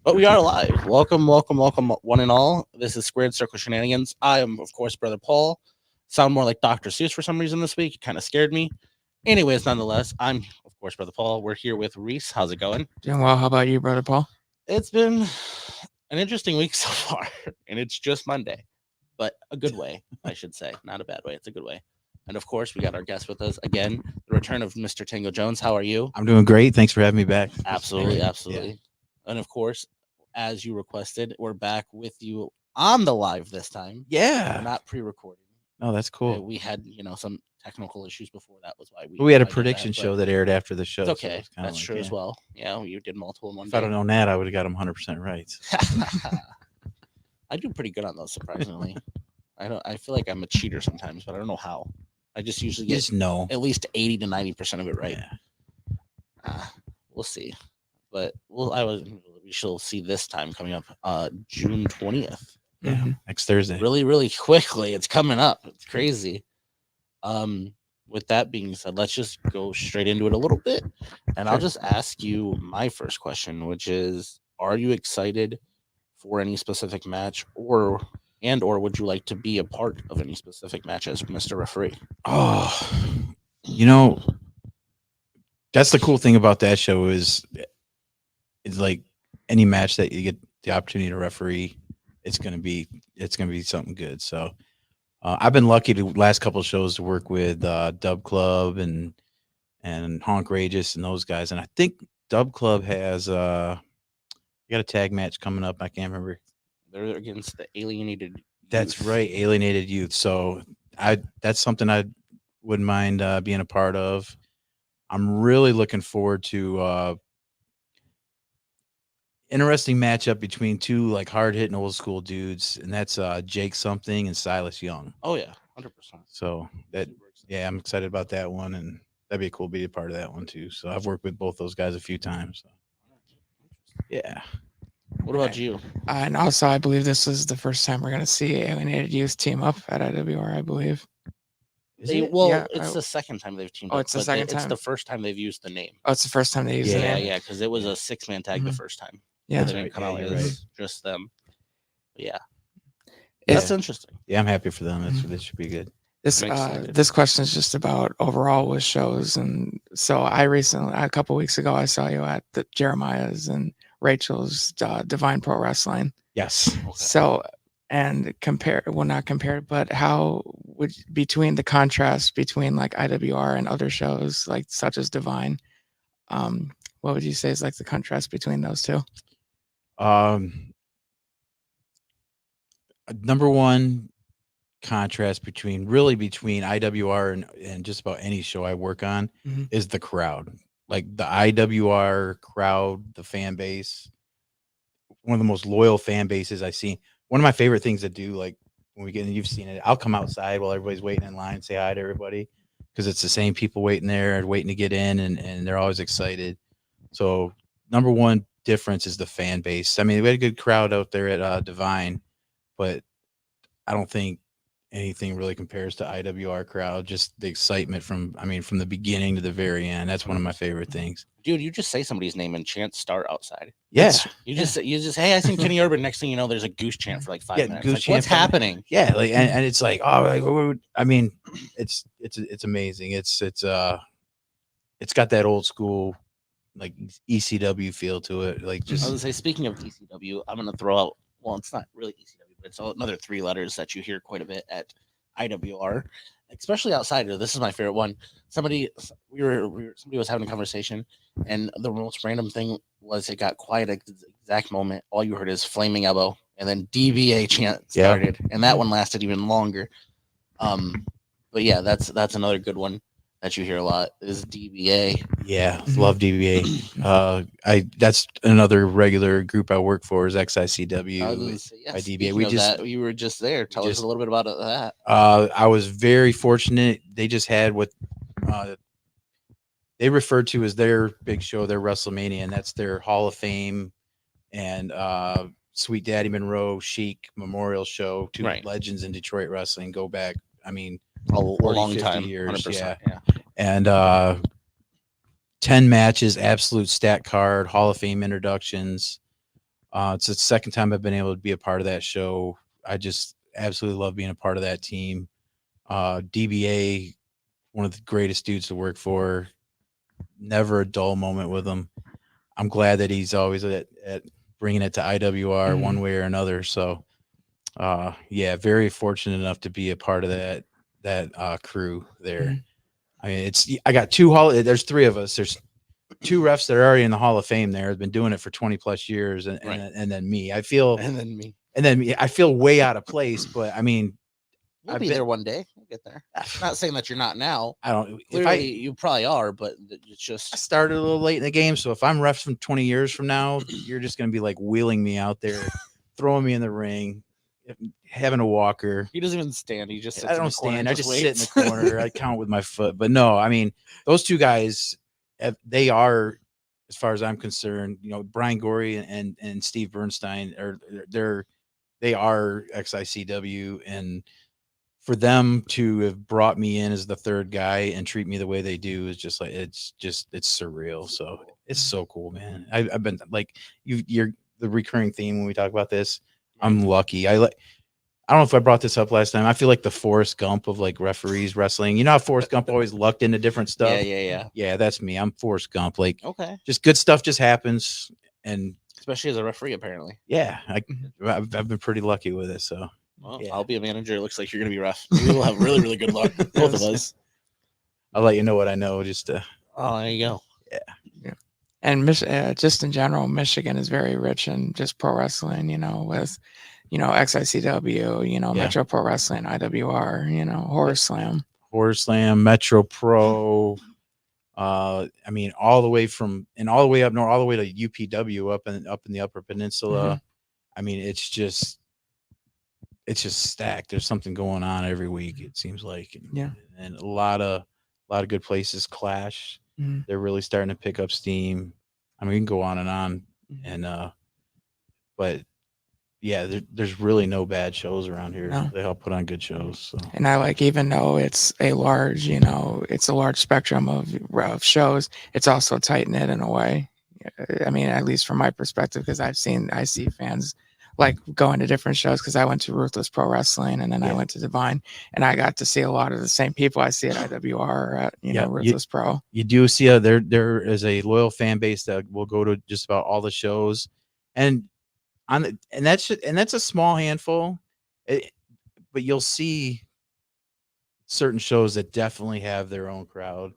But we are live. Welcome, welcome, welcome, one and all. This is Squared Circle Shenanigans. I am, of course, Brother Paul. Sound more like Dr. Seuss for some reason this week. It kind of scared me. Anyways, nonetheless, I'm, of course, Brother Paul. We're here with Reese. How's it going? Doing well. How about you, brother Paul? It's been an interesting week so far, and it's just Monday, but a good way, I should say. Not a bad way. It's a good way. And of course, we got our guest with us again, the return of Mr. Tango Jones. How are you? I'm doing great. Thanks for having me back. Absolutely, absolutely. Yeah. And of course, as you requested, we're back with you on the live this time. Yeah. We're not pre-recording. Oh, that's cool. We had, some technical issues before. That was why we had a prediction show that aired after the show. It's okay. So that's true as well. Yeah, you did multiple in one if day. I'd have known that, I would have got them 100% right. I do pretty good on those, surprisingly. I feel like I'm a cheater sometimes, but I don't know how. I just usually get at least 80 to 90% of it right. Yeah. We'll see. But we shall see this time coming up June 20th. Yeah, next Thursday. Really, really quickly. It's coming up. It's crazy. With that being said, let's just go straight into it a little bit. And I'll just ask you my first question, which is, are you excited for any specific match or would you like to be a part of any specific match as Mr. Referee? Oh, that's the cool thing about that show is it's like any match that you get the opportunity to referee, it's gonna be something good. So I've been lucky to last couple of shows to work with Dub Club and Honk Rageous and those guys. And I think Dub Club has got a tag match coming up. I can't remember. They're against the Alienated Youth. That's right, Alienated Youth. So that's something I wouldn't mind being a part of. I'm really looking forward to interesting matchup between two like hard hitting old school dudes, and that's Jake Something and Silas Young. Oh yeah, 100%. So I'm excited about that one, and that'd be cool to be a part of that one too. So I've worked with both those guys a few times. So. Yeah. What about you? And also, I believe this is the first time we're going to see Alienated Youth team up at IWR, I believe. It's the second time they've teamed up. It's the second time. It's the first time they've used the name. Oh, it's the first time they used the name? Yeah, because it was a 6-man tag the first time. Yeah. They didn't come out as just them. But yeah. That's interesting. Yeah, I'm happy for them. This should be good. This question is just about overall with shows. And so a couple weeks ago, I saw you at the Jeremiah's and Rachel's Divine Pro Wrestling. Yes. Okay. So, and not compare, but how would between the contrast between like IWR and other shows like such as Divine, what would you say is like the contrast between those two? Number one contrast between IWR and just about any show I work on is the crowd. Like the IWR crowd, the fan base, one of the most loyal fan bases I've seen. One of my favorite things to do, like when we get in, you've seen it, I'll come outside while everybody's waiting in line and say hi to everybody because it's the same people waiting there and waiting to get in, and they're always excited. So number one difference is the fan base. I mean, we had a good crowd out there at Divine, but I don't think anything really compares to IWR crowd. Just the excitement from the beginning to the very end. That's one of my favorite things. Dude, you just say somebody's name and chant start outside. Yeah. You just hey, I seen Kenny Urban. Next thing you know, there's a goose chant for like 5 minutes. Goose chant. What's happening? Yeah, like and it's like, it's amazing. It's got that old school like ECW feel to it. Like just I was gonna say, speaking of ECW, I'm gonna throw out. Well, it's not really ECW, but it's another 3 letters that you hear quite a bit at IWR, especially outside of. This is my favorite one. Somebody was having a conversation, and the most random thing was it got quiet at the exact moment. All you heard is flaming elbow, and then DBA chant started, and that one lasted even longer. But yeah, that's another good one that you hear a lot is DBA. Yeah, love DBA. That's another regular group I work for is XICW by DBA. You were just there. Tell us a little bit about that. I was very fortunate. They just had what they referred to as their big show, their WrestleMania, and that's their Hall of Fame and Sweet Daddy Monroe Chic Memorial Show. Two legends in Detroit wrestling go back. I mean, a long time, years. Yeah. And 10 matches, absolute stat card, Hall of Fame introductions. It's the second time I've been able to be a part of that show. I just absolutely love being a part of that team. DBA, one of the greatest dudes to work for. Never a dull moment with him. I'm glad that he's always at bringing it to IWR one way or another. So, yeah, very fortunate enough to be a part of that crew there. I mean, I got there's three of us. There's two refs that are already in the Hall of Fame there, have been doing it for 20 plus years. And then me, I feel I feel way out of place, but I mean, You'll be there one day. You'll get there. Not saying that you're not now. I don't. Clearly, you probably are, but it's just I started a little late in the game, so if I'm ref from 20 years from now, you're just gonna be like wheeling me out there, throwing me in the ring, having a walker. He doesn't even stand. He just sits I don't in the corner stand. I just sit waits. in the corner. I count with my foot. But no, I mean, those two guys, they are, as far as I'm concerned, Brian Gorey and Steve Bernstein they are XICW, and for them to have brought me in as the third guy and treat me the way they do is just like it's surreal. So it's so cool, man. I've been like you're the recurring theme when we talk about this. I'm lucky. I don't know if I brought this up last time. I feel like the Forrest Gump of like referees wrestling. You know how Forrest Gump always lucked into different stuff? Yeah, that's me. I'm Forrest Gump. Like, okay, just good stuff just happens, and especially as a referee, apparently. Yeah, I've been pretty lucky with it. So, well, yeah. I'll be a manager. It looks like you're gonna be ref. Maybe we'll have really, really good luck, both of us. I'll let you know what I know. Just to. Oh, there you go. Yeah. And just in general, Michigan is very rich in just pro wrestling. With XICW, Metro Pro Wrestling, IWR, Horror Slam, Metro Pro. I mean, all the way up north, all the way to UPW up in the Upper Peninsula. I mean, it's just stacked. There's something going on every week. It seems like, and a lot of good places clash. They're really starting to pick up steam. I mean, we can go on, and but yeah, there's really no bad shows around here. No. They all put on good shows. So. And I even though it's a large, it's a large spectrum of shows, it's also tight knit in a way. I mean, at least from my perspective, because I see fans like going to different shows, because I went to Ruthless Pro Wrestling and then I went to Divine, and I got to see a lot of the same people I see at IWR or at Ruthless Pro. You do see there is a loyal fan base that will go to just about all the shows, and that's a small handful, but you'll see certain shows that definitely have their own crowd,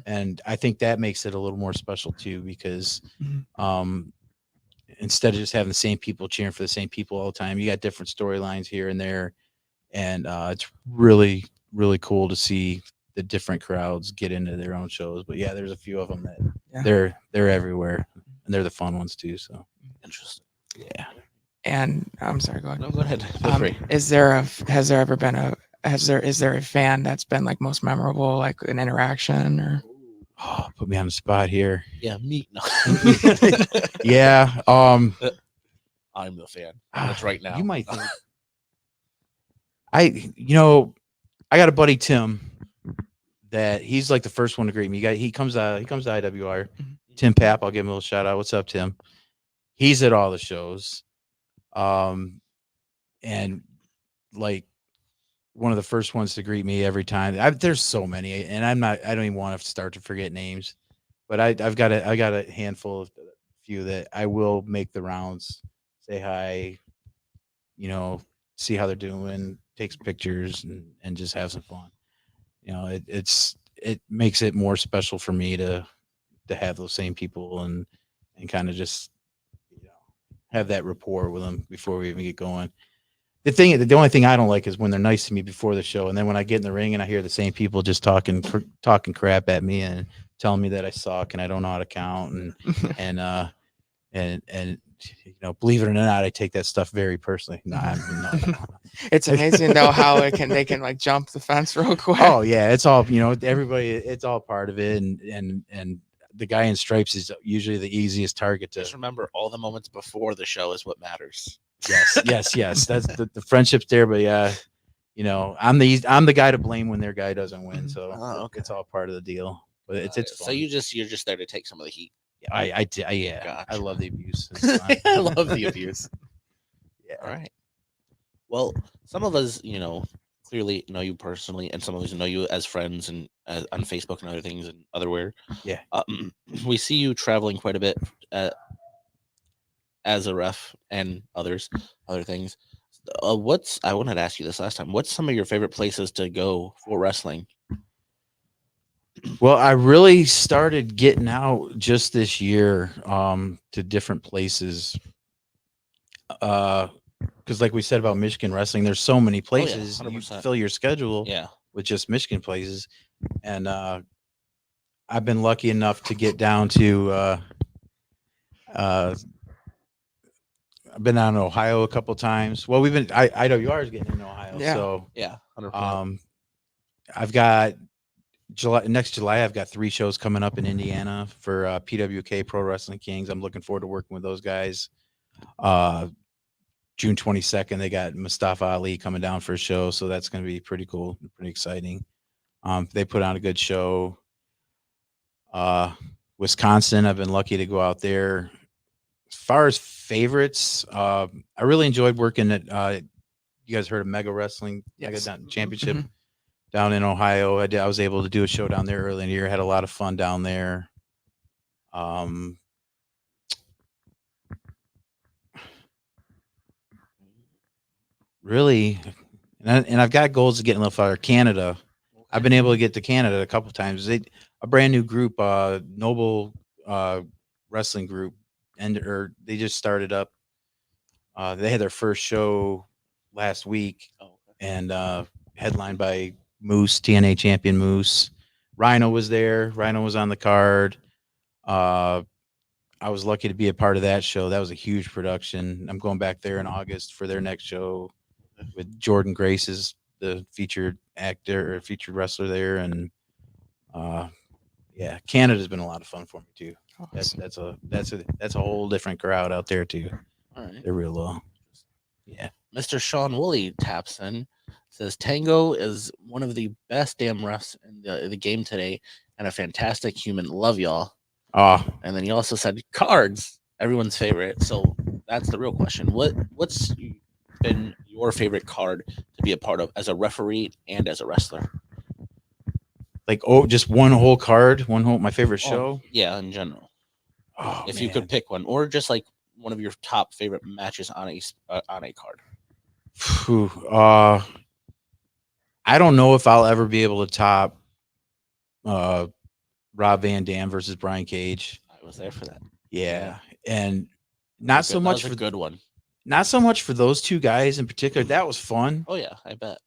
and I think that makes it a little more special too, because instead of just having the same people cheering for the same people all the time, you got different storylines here and there, and it's really, really cool to see the different crowds get into their own shows. But yeah, there's a few of them that they're everywhere, and they're the fun ones too. So interesting. Yeah. And I'm sorry, go ahead. No, go ahead. Feel free. Is there a fan that's been like most memorable, like an interaction or? Oh, put me on the spot here. Yeah, me. No. Yeah. I'm the fan. That's right now. You might think. I got a buddy, Tim, that he's like the first one to greet me. He comes to IWR. Tim Papp, I'll give him a little shout out. What's up, Tim? He's at all the shows. And like one of the first ones to greet me every time. There's so many, and I don't even want to start to forget names, but I've got a handful of few that I will make the rounds, say hi, see how they're doing, take some pictures, and just have some fun. It makes it more special for me to have those same people and kind of just have that rapport with them before we even get going. The only thing I don't like is when they're nice to me before the show, and then when I get in the ring and I hear the same people just talking crap at me and telling me that I suck and I don't know how to count, and believe it or not, I take that stuff very personally. No. It's amazing though how they can like jump the fence real quick. Oh yeah, it's all everybody. It's all part of it, and the guy in stripes is usually the easiest target to. Just remember, all the moments before the show is what matters. Yes. That's the friendship's there, but yeah, I'm the guy to blame when their guy doesn't win. So it's all part of the deal. But it's fun. So you're just there to take some of the heat. Yeah, I Gotcha. love the abuse. It's fun. I love the abuse. Yeah. All right. Well, some of us, clearly know you personally, and some of us know you as friends and on Facebook and other things and otherwhere. Yeah. We see you traveling quite a bit uh, as a ref and other things. What's I wanted to ask you this last time. What's some of your favorite places to go for wrestling? Well, I really started getting out just this year to different places. Because like we said about Michigan wrestling, there's so many Oh yeah, places. You 100%. fill your schedule Yeah. with just Michigan places. And I've been lucky enough to get down to uh, I've been down to Ohio a couple times. Well, IWR is getting in Ohio. Yeah. So Yeah. 100%. I've got next July, I've got 3 shows coming up in Indiana for PWK Pro Wrestling Kings. I'm looking forward to working with those guys. June 22nd, they got Mustafa Ali coming down for a show, so that's going to be pretty cool, pretty exciting. They put on a good show. Wisconsin, I've been lucky to go out there. As far as favorites, I really enjoyed working at. You guys heard of Mega Wrestling? Yes. Mega Championship Mhm. down in Ohio. I was able to do a show down there early in the year. Had a lot of fun down there. Really, and I've got goals to get a little farther. Canada, I've been able to get to Canada a couple times. A brand new group, Noble Wrestling Group, they just started up. They had their first show last week, and headlined by Moose, TNA champion Moose. Rhino was there. Rhino was on the card. I was lucky to be a part of that show. That was a huge production. I'm going back there in August for their next show with Jordan Grace as the featured actor or featured wrestler there, and yeah, Canada's been a lot of fun for me too. Awesome. That's a whole different crowd out there too. All right. They're real yeah. Mr. Sean Woolley taps in, says Tango is one of the best damn refs in the game today and a fantastic human. Love y'all. Oh, And then he also said cards, everyone's favorite. So that's the real question. What's been your favorite card to be a part of as a referee and as a wrestler? like just one whole card, my favorite show. Yeah, in general. Oh, if you could pick one, or just like one of your top favorite matches on a card. Phew, I don't know if I'll ever be able to top Rob Van Dam versus Brian Cage. I was there for that. Yeah. And not so much for a good one. Not so much for those two guys in particular. That was fun. Oh yeah, I bet.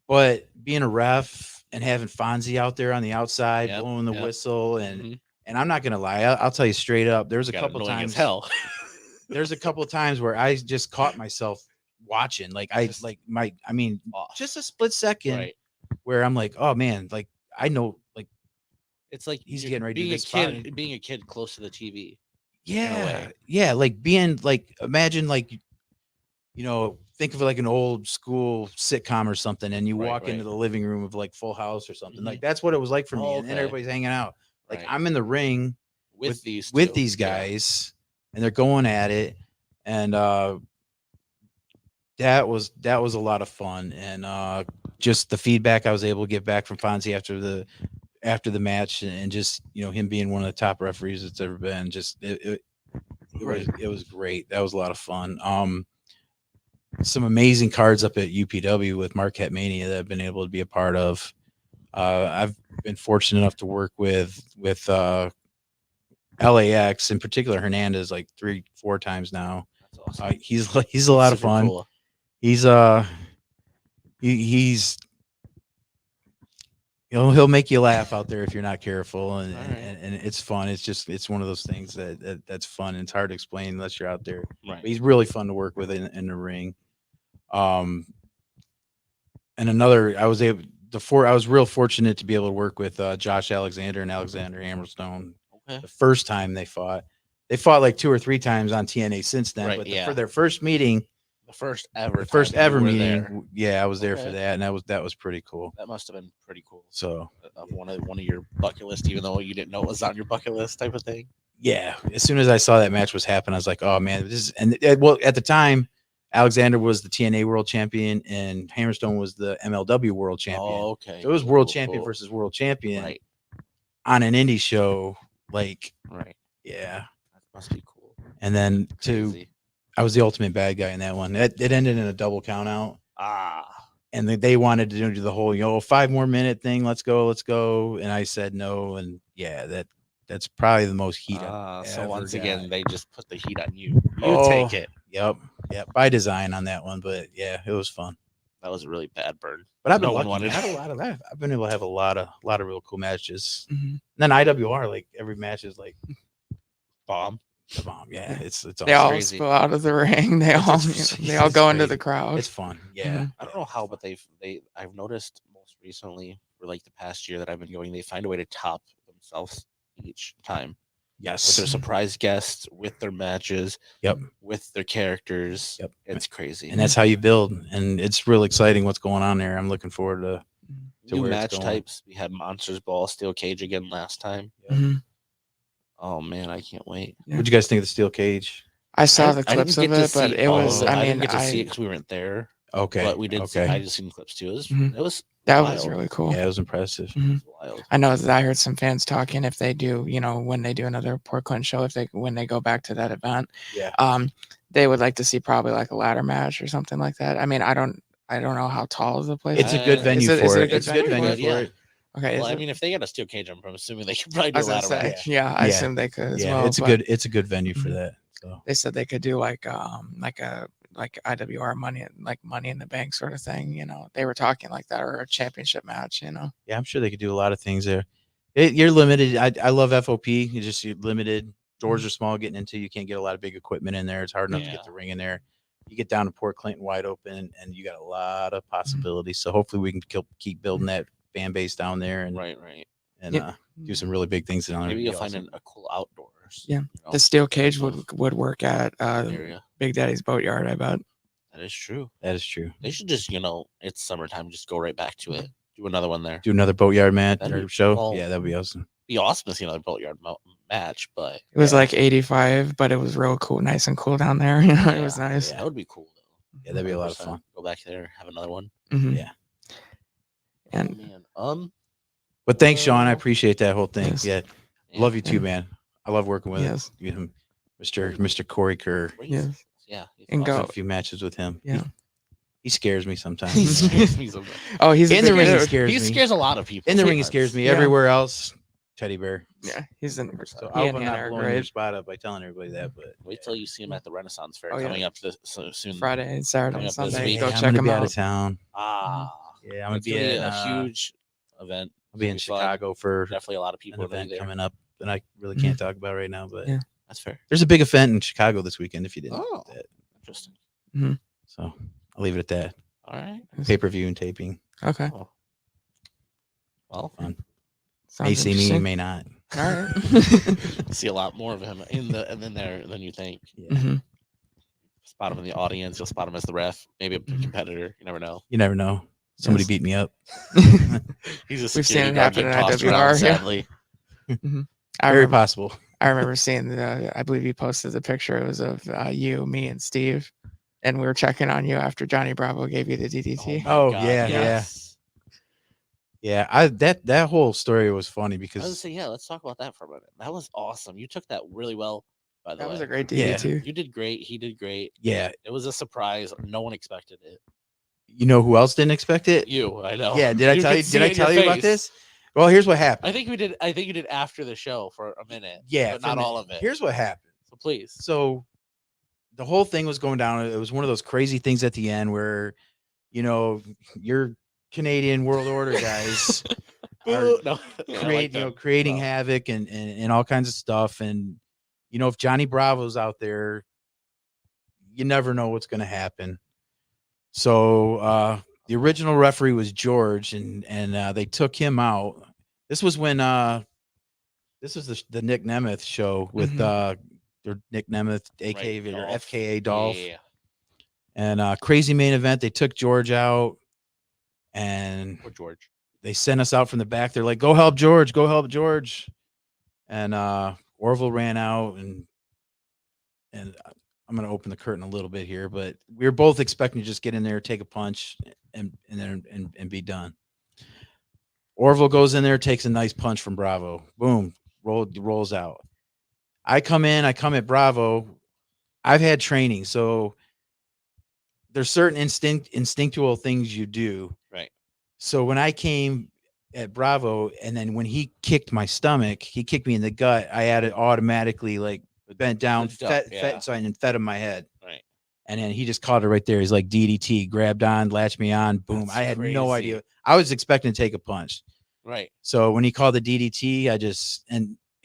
But being a ref and having Fonzie out there on the outside blowing the whistle and I'm not gonna lie, I'll tell you straight up. There's a couple times there's a couple times where I just caught myself watching. Like just a split second where I'm like, oh man, like I know, like it's like he's getting ready being to being a kid close to the TV. Yeah, like being like imagine like think of it like an old school sitcom or something, and you walk into the living room of like Full House or something. Like that's what it was like for me. And then everybody's hanging out. Like I'm in the ring with these guys, and they're going at it, and that was a lot of fun. And just the feedback I was able to get back from Fonzie after the match, and just him being one of the top referees that's ever been. Just it was great. That was a lot of fun. Some amazing cards up at UPW with Marquette Mania that I've been able to be a part of. I've been fortunate enough to work with LAX, in particular Hernandez, like 3-4 times now. That's awesome. He's a lot of fun. Cool. He's he'll make you laugh out there if you're not careful, and it's fun. It's one of those things that's fun. And it's hard to explain unless you're out there. Right. But he's really fun to work with in the ring. And another, I was real fortunate to be able to work with Josh Alexander and Alexander Hammerstone. Okay. The first time they fought like 2 or 3 times on TNA since then. But for their first meeting, the first ever meeting, I was there for that, and that was pretty cool. That must have been pretty cool. So one of your bucket list, even though you didn't know it was on your bucket list, type of thing. Yeah, as soon as I saw that match was happening, I was like, "Oh man, this is." And well, at the time, Alexander was the TNA World Champion, and Hammerstone was the MLW World Champion. Oh, okay. So it was World Champion versus World Champion Right. on an indie show. Like, Right. yeah. That must be cool. And then Crazy. I was the ultimate bad guy in that one. It ended in a double count out. Ah. And they wanted to do the whole 5 more minute thing. Let's go. And I said no. And yeah, that's probably the most heat. So once again, got. they just put the heat on you. You take it. Yep. By design on that one, but yeah, it was fun. That was a really bad burn. But I've been no one lucky. wanted. I had a lot of that. I've been able to have a lot of real cool matches. Mhm. And then IWR, like every match is like Bomb. the bomb. Yeah, it's They all crazy. spill out of the ring. They all it's go into crazy. the crowd. It's fun. Yeah. Mhm. I don't know how, but I've noticed most recently for like the past year that I've been going, they find a way to top themselves each time with Yes. their surprise guests, with their matches, Yep. with their characters. Yep. It's crazy. And that's how you build. And it's real exciting what's going on there. I'm looking forward to new where it's match going. types. We had Monsters Ball, Steel Cage again last time. Mhm. Oh man, I can't wait. Yeah. What'd you guys think of the steel cage? I saw I the didn't clips get of to it, but see it all was. of it. I I mean, didn't get to see it because we weren't there. Okay. But we did see. Okay. I just seen clips too. It was. Mhm. It was that wild. was really cool. Yeah, it was impressive. It was wild. I know that I heard some fans talking if they do, when they do another Portland show, when they go back to that event, Yeah. they would like to see probably like a ladder match or something like that. I mean, I don't know how tall is the place. It's a good venue Is for it a it. good It's a good venue venue for for it? it. Okay. Well, is I it? mean, if they got a steel cage, I'm assuming they could probably I do a was gonna ladder say, match. yeah, I Yeah. assume they could as Yeah, well. it's a good venue for Mhm. that. So They said they could do like IWR money in the bank sort of thing. They were talking like that, or a championship match. yeah, I'm sure they could do a lot of things there. You're limited. I love FOP. You're limited. Doors are small getting into. You can't get a lot of big equipment in there. It's hard enough to Yeah. get the ring in there. You get down to Port Clinton wide open, and you got a lot of possibilities. So hopefully we can keep building that fan base down there, and Right. and do some really big things down there. Maybe It'd you'll be find awesome. a cool outdoors. Yeah. The steel cage would work at area. Big Daddy's Boatyard, I bet. That is true. That is true. They should just, it's summertime. Just go right back to it. Do another one there. Do another boatyard match That'd or be- show. well, Yeah, that'd be awesome. Be awesome to see another boatyard match, but It was like 85, but it was real cool, nice and cool down there. It was nice. that would be cool though. Yeah, that'd be a lot of 100%. fun. Go back there, have another one. Mhm. Yeah. And Oh, man. But thanks, Sean. I appreciate that whole thing. Yes. Yeah. Yeah. Love you too, Yeah. man. I love working with Yes. him, Mr. Corey Kerr. Yes. Yeah. he's And I've awesome. had a few matches with him. Yeah. He scares me sometimes. He scares me so much. Oh, he's a In the big ring, he dude. scares He me. scares a lot of people. In the ring, he sometimes. scares me. Yeah. Everywhere else, teddy bear. Yeah, he's in. So he I and hope I'm Hannah not are blowing your great. spot up by telling everybody that. But Wait till you see him at the Renaissance Fair Oh, yeah. coming up soon. Friday, Saturday, Coming and up this Sunday. week. Go I'm check gonna him be out out. of town. Yeah, I'm gonna It's be gonna be at a huge event. I'll be in It's gonna be fun. Chicago for Definitely a lot of an people are gonna event be there. coming up that I really can't talk about right now. But Yeah. That's fair. there's a big event in Chicago this weekend. If you didn't know that, Interesting. so I'll leave it at that. All right. Pay-per-view and taping. Okay. Oh. Well, Fun. Sounds May see me, interesting. may not. All right. see a lot more of him in there than you think. Yeah. Mhm. Spot him in the audience. You'll spot him as the ref. Maybe a Mhm. competitor. You never know. You never know. Somebody Yes. beat me up. He's a We've seen security it guard happen getting in tossed IWR, around, yeah. sadly. I Very remember, possible. I remember seeing I believe you posted the picture. It was of you, me, and Steve, and we were checking on you after Johnny Bravo gave you the DDT. my Oh, God, yeah, yes. Yeah, that whole story was funny I was gonna because say, yeah, let's talk about that for a minute. That was awesome. You took that really well, by the That way. was a great Yeah. DDT. You did great. He did great. yeah, It was a surprise. No one expected it. you know who else didn't expect it? You, I know. Yeah, did I tell could you? see Did I it in your tell you about face. this? Well, here's what happened. I think you did after the show for a minute. Yeah, but for a not minute. all of it. Here's what happened. So please. So the whole thing was going down. It was one of those crazy things at the end where, your Canadian World Order guys are Boo. No, I like that. creating Well, havoc and all kinds of stuff. And if Johnny Bravo's out there, you never know what's going to happen. So the original referee was George, and they took him out. This was when this was the Nick Nemeth show with their Nick Nemeth, aka right, or Dolph. FKA Dolph, Yeah. and crazy main event. They took George out, and Poor George. they sent us out from the back. They're like, "Go help George! Go help George!" And Orville ran out, and I'm going to open the curtain a little bit here, but we were both expecting to just get in there, take a punch, and be done. Orville goes in there, takes a nice punch from Bravo. Boom, rolls out. I come at Bravo. I've had training, so there's certain instinctual things you do. Right. So when I came at Bravo, and then when he kicked my stomach, he kicked me in the gut, I had it automatically like bent down, fed him my head. Right. And then he just caught it right there. He's like DDT, grabbed on, latched me on, boom. That's I had crazy. no idea. I was expecting to take a punch. Right. So when he called the DDT,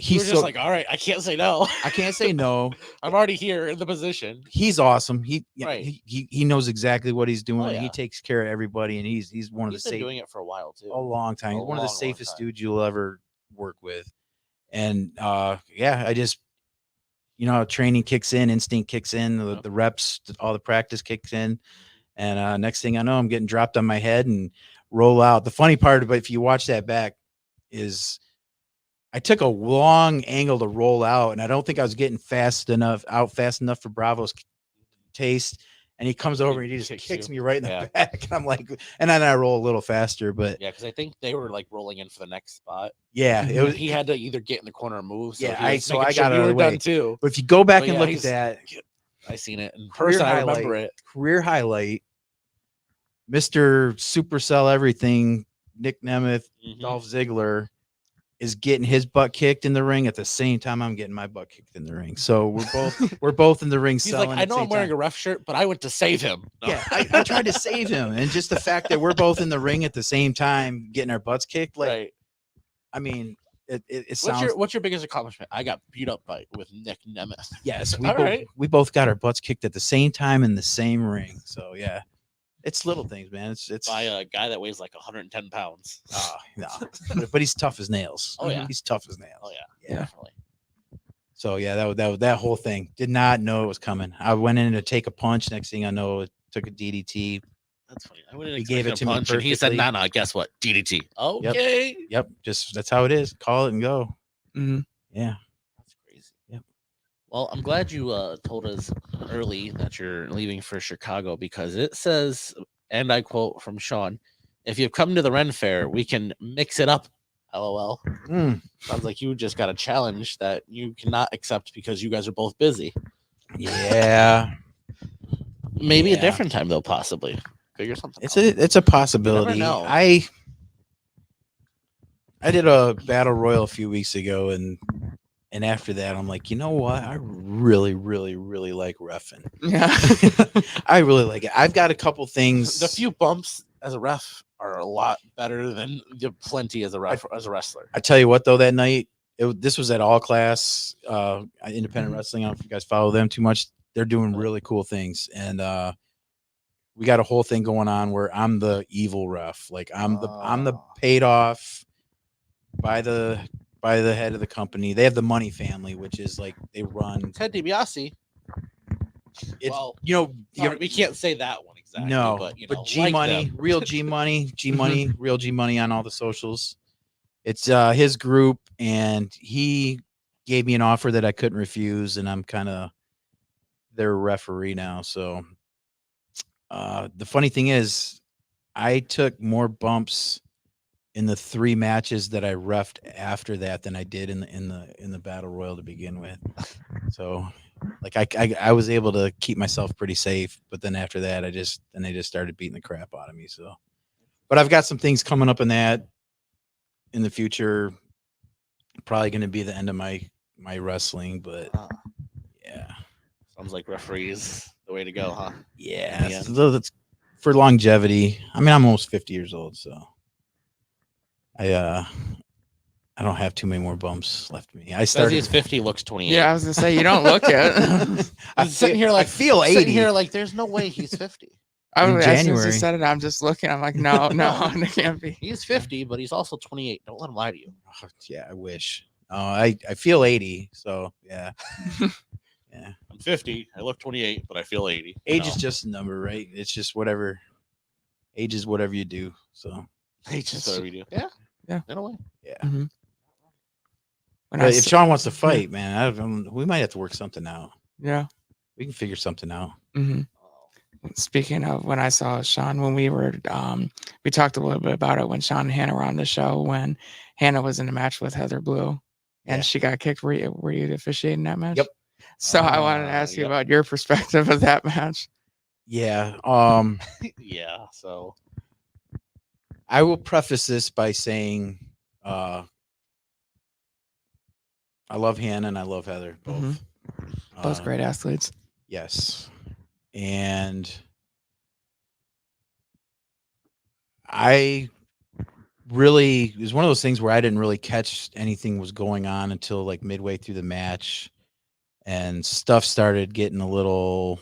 he's just like, all right, I can't say no. I can't say no. I'm already here in the position. He's awesome. He knows exactly what he's doing. Oh, yeah. He takes care of everybody, and he's one of the been doing it for a while too. A long time. He's one of the safest dudes you'll ever work with. And I just training kicks in, instinct kicks in, the reps, all the practice kicks in, and next thing I know, I'm getting dropped on my head and roll out. The funny part about, if you watch that back, is I took a long angle to roll out, and I don't think I was getting fast enough for Bravo's taste. And he comes over and he just kicks me right in the back. And I'm like, and then I roll a little faster, but because I think they were like rolling in for the next spot. Yeah, it was. He had to either get in the corner or move. So I got out of the way too. But if you go back and look at that, I seen it in person. I remember it. Career highlight. Mr. Supercell everything. Nick Nemeth, Dolph Ziggler is getting his butt kicked in the ring at the same time I'm getting my butt kicked in the ring. So we're both in the ring. He's like, I know I'm wearing a ref shirt, but I went to save him. No. Yeah, I tried to save him, and just the fact that we're both in the ring at the same time getting our butts kicked, like, right. I mean, it sounds. What's your biggest accomplishment? I got beat up with Nick Nemeth. Yes, we both got our butts kicked at the same time in the same ring. So yeah. It's little things, man. It's by a guy that weighs like 110 pounds. Oh, no. But he's tough as nails. Oh yeah, he's tough as nails. Oh yeah, definitely. So yeah, that whole thing. Did not know it was coming. I went in to take a punch. Next thing I know, it took a DDT. That's funny. I went in. He gave it to me perfectly. And he said, "Nah. Guess what? DDT." Okay. Yep. Just that's how it is. Call it and go. Mm-hmm. Yeah. That's crazy. Yep. Well, I'm glad you told us early that you're leaving for Chicago, because it says, and I quote from Sean, "If you've come to the Ren Fair, we can mix it up." LOL. Sounds like you just got a challenge that you cannot accept because you guys are both busy. Yeah. Maybe a different time though, possibly. Figure something out. It's a possibility. I did a battle royal a few weeks ago, and after that, I'm like, you know what? I really, really, really like reffing. Yeah. I really like it. I've got a couple things. The few bumps as a ref are a lot better than the plenty as a wrestler. I tell you what, though, that night, this was at All Class, independent wrestling. I don't know if you guys follow them too much. They're doing really cool things. And we got a whole thing going on where I'm the evil ref. Like I'm the paid off by the head of the company. They have the Money Family, which is like they run Ted DiBiase. Well, we can't say that one exactly. No, but G Money, real G Money, G Money, real G Money on all the socials. It's his group, and he gave me an offer that I couldn't refuse, and I'm kind of their referee now. So the funny thing is, I took more bumps in the 3 matches that I refed after that than I did in the battle royal to begin with. So like I was able to keep myself pretty safe, but then after that they just started beating the crap out of me. So, but I've got some things coming up in the future. Probably going to be the end of my wrestling, but yeah, sounds like referees the way to go, huh? Yeah, that's for longevity. I mean, I'm almost 50 years old, so I don't have too many more bumps left in me. I started. He's 50, looks 28. Yeah, I was gonna say you don't look it. I'm sitting here like I feel 80. Sitting here like there's no way he's 50. As soon as January. you said it, I'm just looking. I'm like, no, it can't be. He's 50, but he's also 28. Don't let him lie to you. Oh, yeah, I wish. I feel 80, so yeah. Yeah. I'm 50. I look 28, but I feel 80. Age is just a number, right? It's just whatever. Age is whatever you do. So age is whatever you do. Yeah. Yeah. In a way. Yeah. Mm-hmm. when But if Sean wants to yeah. fight, man, we might have to work something out. Yeah. We can figure something out. hmm Speaking of when I saw Sean, when we talked a little bit about it when Sean and Hannah were on the show, when Hannah was in a match with Heather Blue and Yeah. she got kicked. Were you officiating that match? Yep. So I wanted to ask you Yep. about your perspective of that match. Yeah. Yeah. So I will preface this by saying, I love Hannah and I love Heather both. Mhm. Both great athletes. Yes. And I really, it was one of those things where I didn't really catch anything was going on until like midway through the match, and stuff started getting a little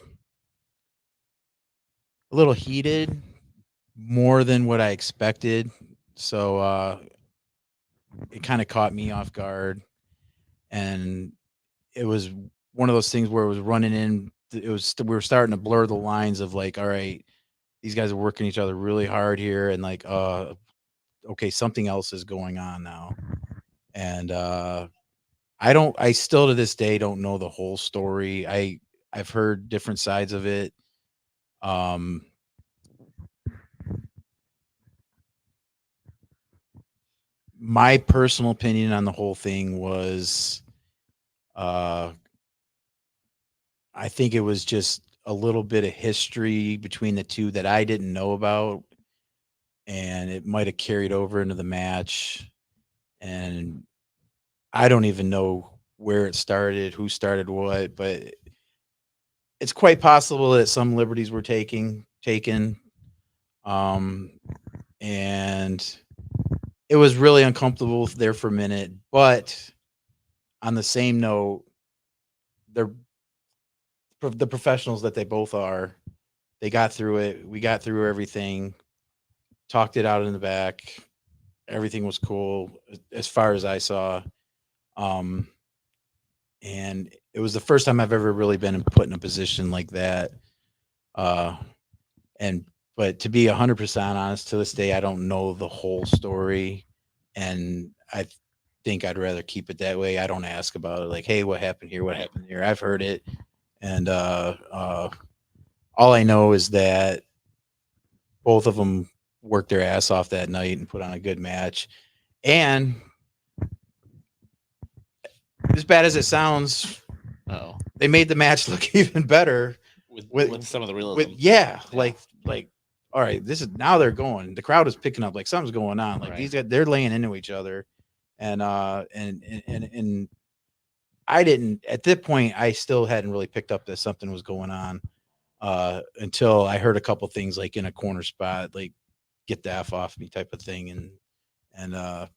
heated, more than what I expected. So it kind of caught me off guard, and it was one of those things where it was running in. We were starting to blur the lines of like, all right, these guys are working each other really hard here, and like, okay, something else is going on now, and I still to this day don't know the whole story. I've heard different sides of it. My personal opinion on the whole thing was, I think it was just a little bit of history between the two that I didn't know about, and it might have carried over into the match. And I don't even know where it started, who started what, but it's quite possible that some liberties were taken. And it was really uncomfortable there for a minute. But on the same note, they're the professionals that they both are. They got through it. We got through everything, talked it out in the back. Everything was cool as far as I saw. Um, and it was the first time I've ever really been put in a position like that. Uh, and but to be 100% honest, to this day, I don't know the whole story, and I think I'd rather keep it that way. I don't ask about it, like, hey, what happened here? What happened here? I've heard it, and all I know is that both of them worked their ass off that night and put on a good match. And as bad as it sounds, they made the match look even better with some of the realism. Like all right, this is now they're going. The crowd is picking up, like something's going on. Like these guys, they're laying into each other, and I didn't at that point. I still hadn't really picked up that something was going on until I heard a couple things like in a corner spot, like "get the F off me" type of thing, and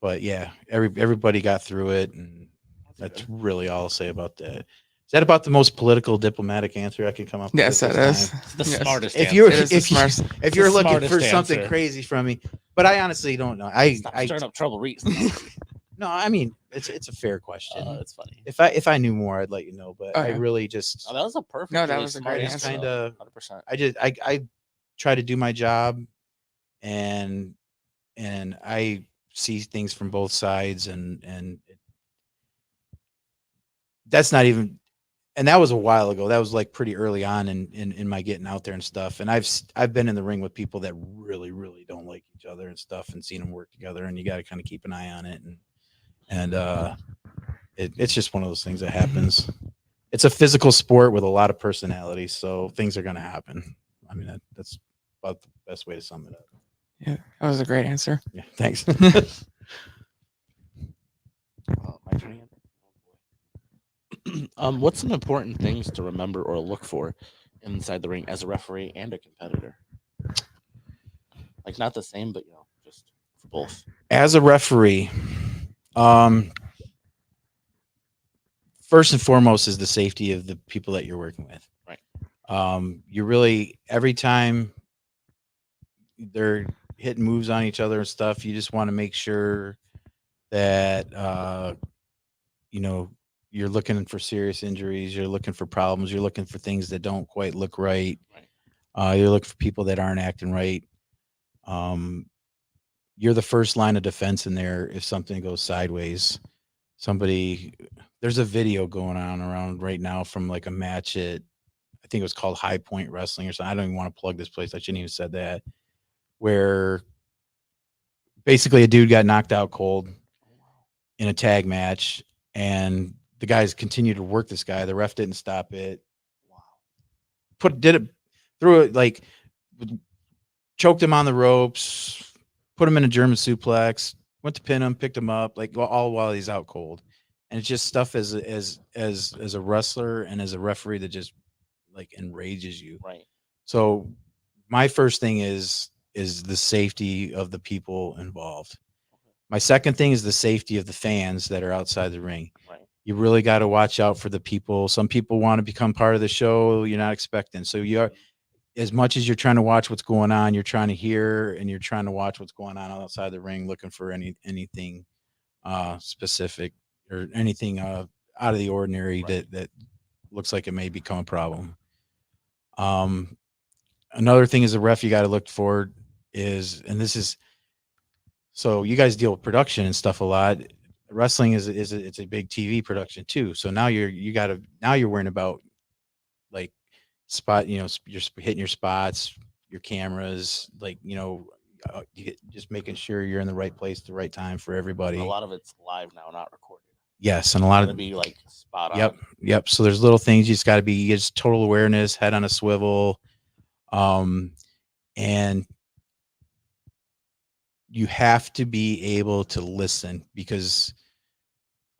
but yeah, everybody got through it, and that's really all I'll say about that. Is that about the most political diplomatic answer I can come up with? Yes, that is. It's the smartest If answer. you're It is the smartest. if you're the looking smartest for something answer. crazy from me, but I honestly don't know. I stirring up trouble, recently. no, I mean it's a fair question. It's funny. If I knew more, I'd let you know. But I Okay. really just that was a perfect. No, that really was a smart great answer. kind of 100%. I try to do my job, and I see things from both sides, and that's not even, and that was a while ago. That was like pretty early on in my getting out there and stuff. And I've been in the ring with people that really don't like each other and stuff, and seen them work together. And you got to kind of keep an eye on it. And it's just one of those things that happens. It's a physical sport with a lot of personality, so things are going to happen. I mean, that's about the best way to sum it up. Yeah, that was a great answer. Yeah, thanks. My turn again. What's some important things to remember or look for inside the ring as a referee and a competitor? Like not the same, but just for both. As a referee, first and foremost is the safety of the people that you're working with. Right. You really, every time they're hitting moves on each other and stuff, you just want to make sure that you're looking for serious injuries, you're looking for problems, you're looking for things that don't quite look right. You're looking for people that aren't acting right. you're the first line of defense in there if something goes sideways. There's a video going on around right now from like a match at, I think it was called High Point Wrestling or something. I don't even want to plug this place. I shouldn't even said that. Where basically a dude got knocked out cold in a tag match, and the guys continued to work this guy. The ref didn't stop it. Threw it, like choked him on the ropes, put him in a German suplex, went to pin him, picked him up, like all while he's out cold. And it's just stuff as a wrestler and as a referee that just like enrages you. Right. So my first thing is the safety of the people involved. My second thing is the safety of the fans that are outside the ring. Right. You really got to watch out for the people. Some people want to become part of the show you're not expecting. So you are, as much as you're trying to watch what's going on, you're trying to hear and you're trying to watch what's going on outside the ring, looking for anything specific or anything out of the ordinary that looks like it may become a problem. Another thing as a ref you got to look for is, and this is, so you guys deal with production and stuff a lot. Wrestling it's a big TV production too. So now you're worrying about like spot, you're hitting your spots, your cameras, like, just making sure you're in the right place at the right time for everybody. And a lot of it's live now, not recorded. Yes, and a lot of be like spot on. Yep. So there's little things you just got to be, just total awareness, head on a swivel, and you have to be able to listen because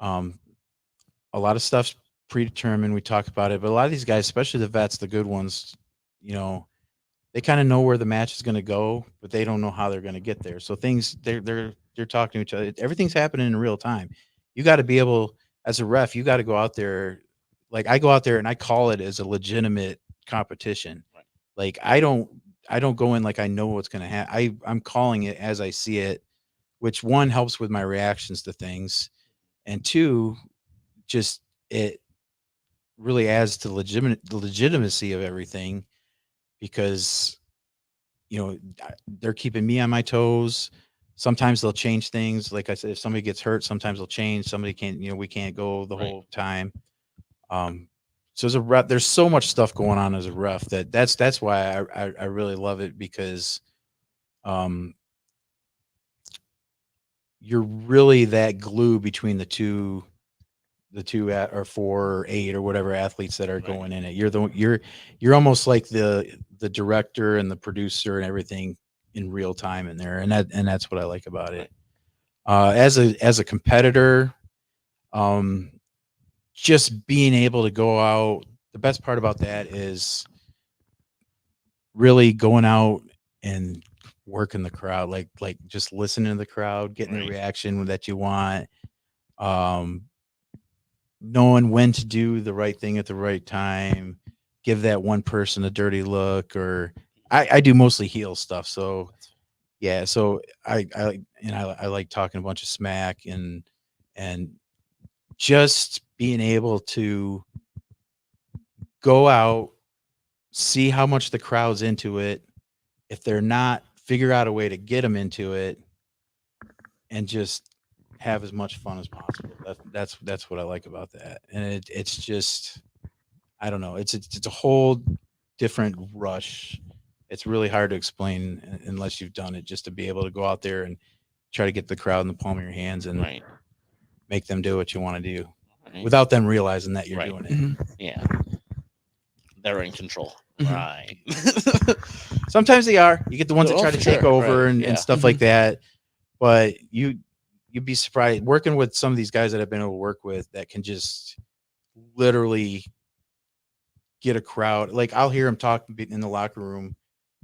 a lot of stuff's predetermined. We talk about it, but a lot of these guys, especially the vets, the good ones, they kind of know where the match is going to go, but they don't know how they're going to get there. So things they're talking to each other. Everything's happening in real time. You got to be able, as a ref, you got to go out there. Like I go out there and I call it as a legitimate competition. Right. Like I don't go in like I know what's going to happen. I'm calling it as I see it, which one helps with my reactions to things, and two, just it really adds to the legitimacy of everything because they're keeping me on my toes. Sometimes they'll change things. Like I said, if somebody gets hurt, sometimes they'll change. Somebody can't, we can't go the whole time. So as a ref, there's so much stuff going on as a ref that's why I really love it because you're really that glue between the two or 4 or 8 or whatever athletes that are going in it. You're almost like the director and the producer and everything in real time in there, and that's what I like about it. As a competitor, just being able to go out, the best part about that is really going out and working the crowd, like just listening to the crowd, getting the reaction that you want, knowing when to do the right thing at the right time, give that one person a dirty look, or I do mostly heel stuff. So yeah, so I like talking a bunch of smack and just being able to go out, see how much the crowd's into it. If they're not, figure out a way to get them into it and just have as much fun as possible. That's what I like about that. And it's just, I don't know. It's a whole different rush. It's really hard to explain unless you've done it, just to be able to go out there and try to get the crowd in the palm of your hands and make them do what you want to do without them realizing that you're doing it. Mm-hmm. Yeah. They're in control. Mm-hmm. Right. Sometimes they are. You get the ones that try to take over and stuff like that. But you'd be surprised working with some of these guys that I've been able to work with that can just literally get a crowd. Like I'll hear them talk in the locker room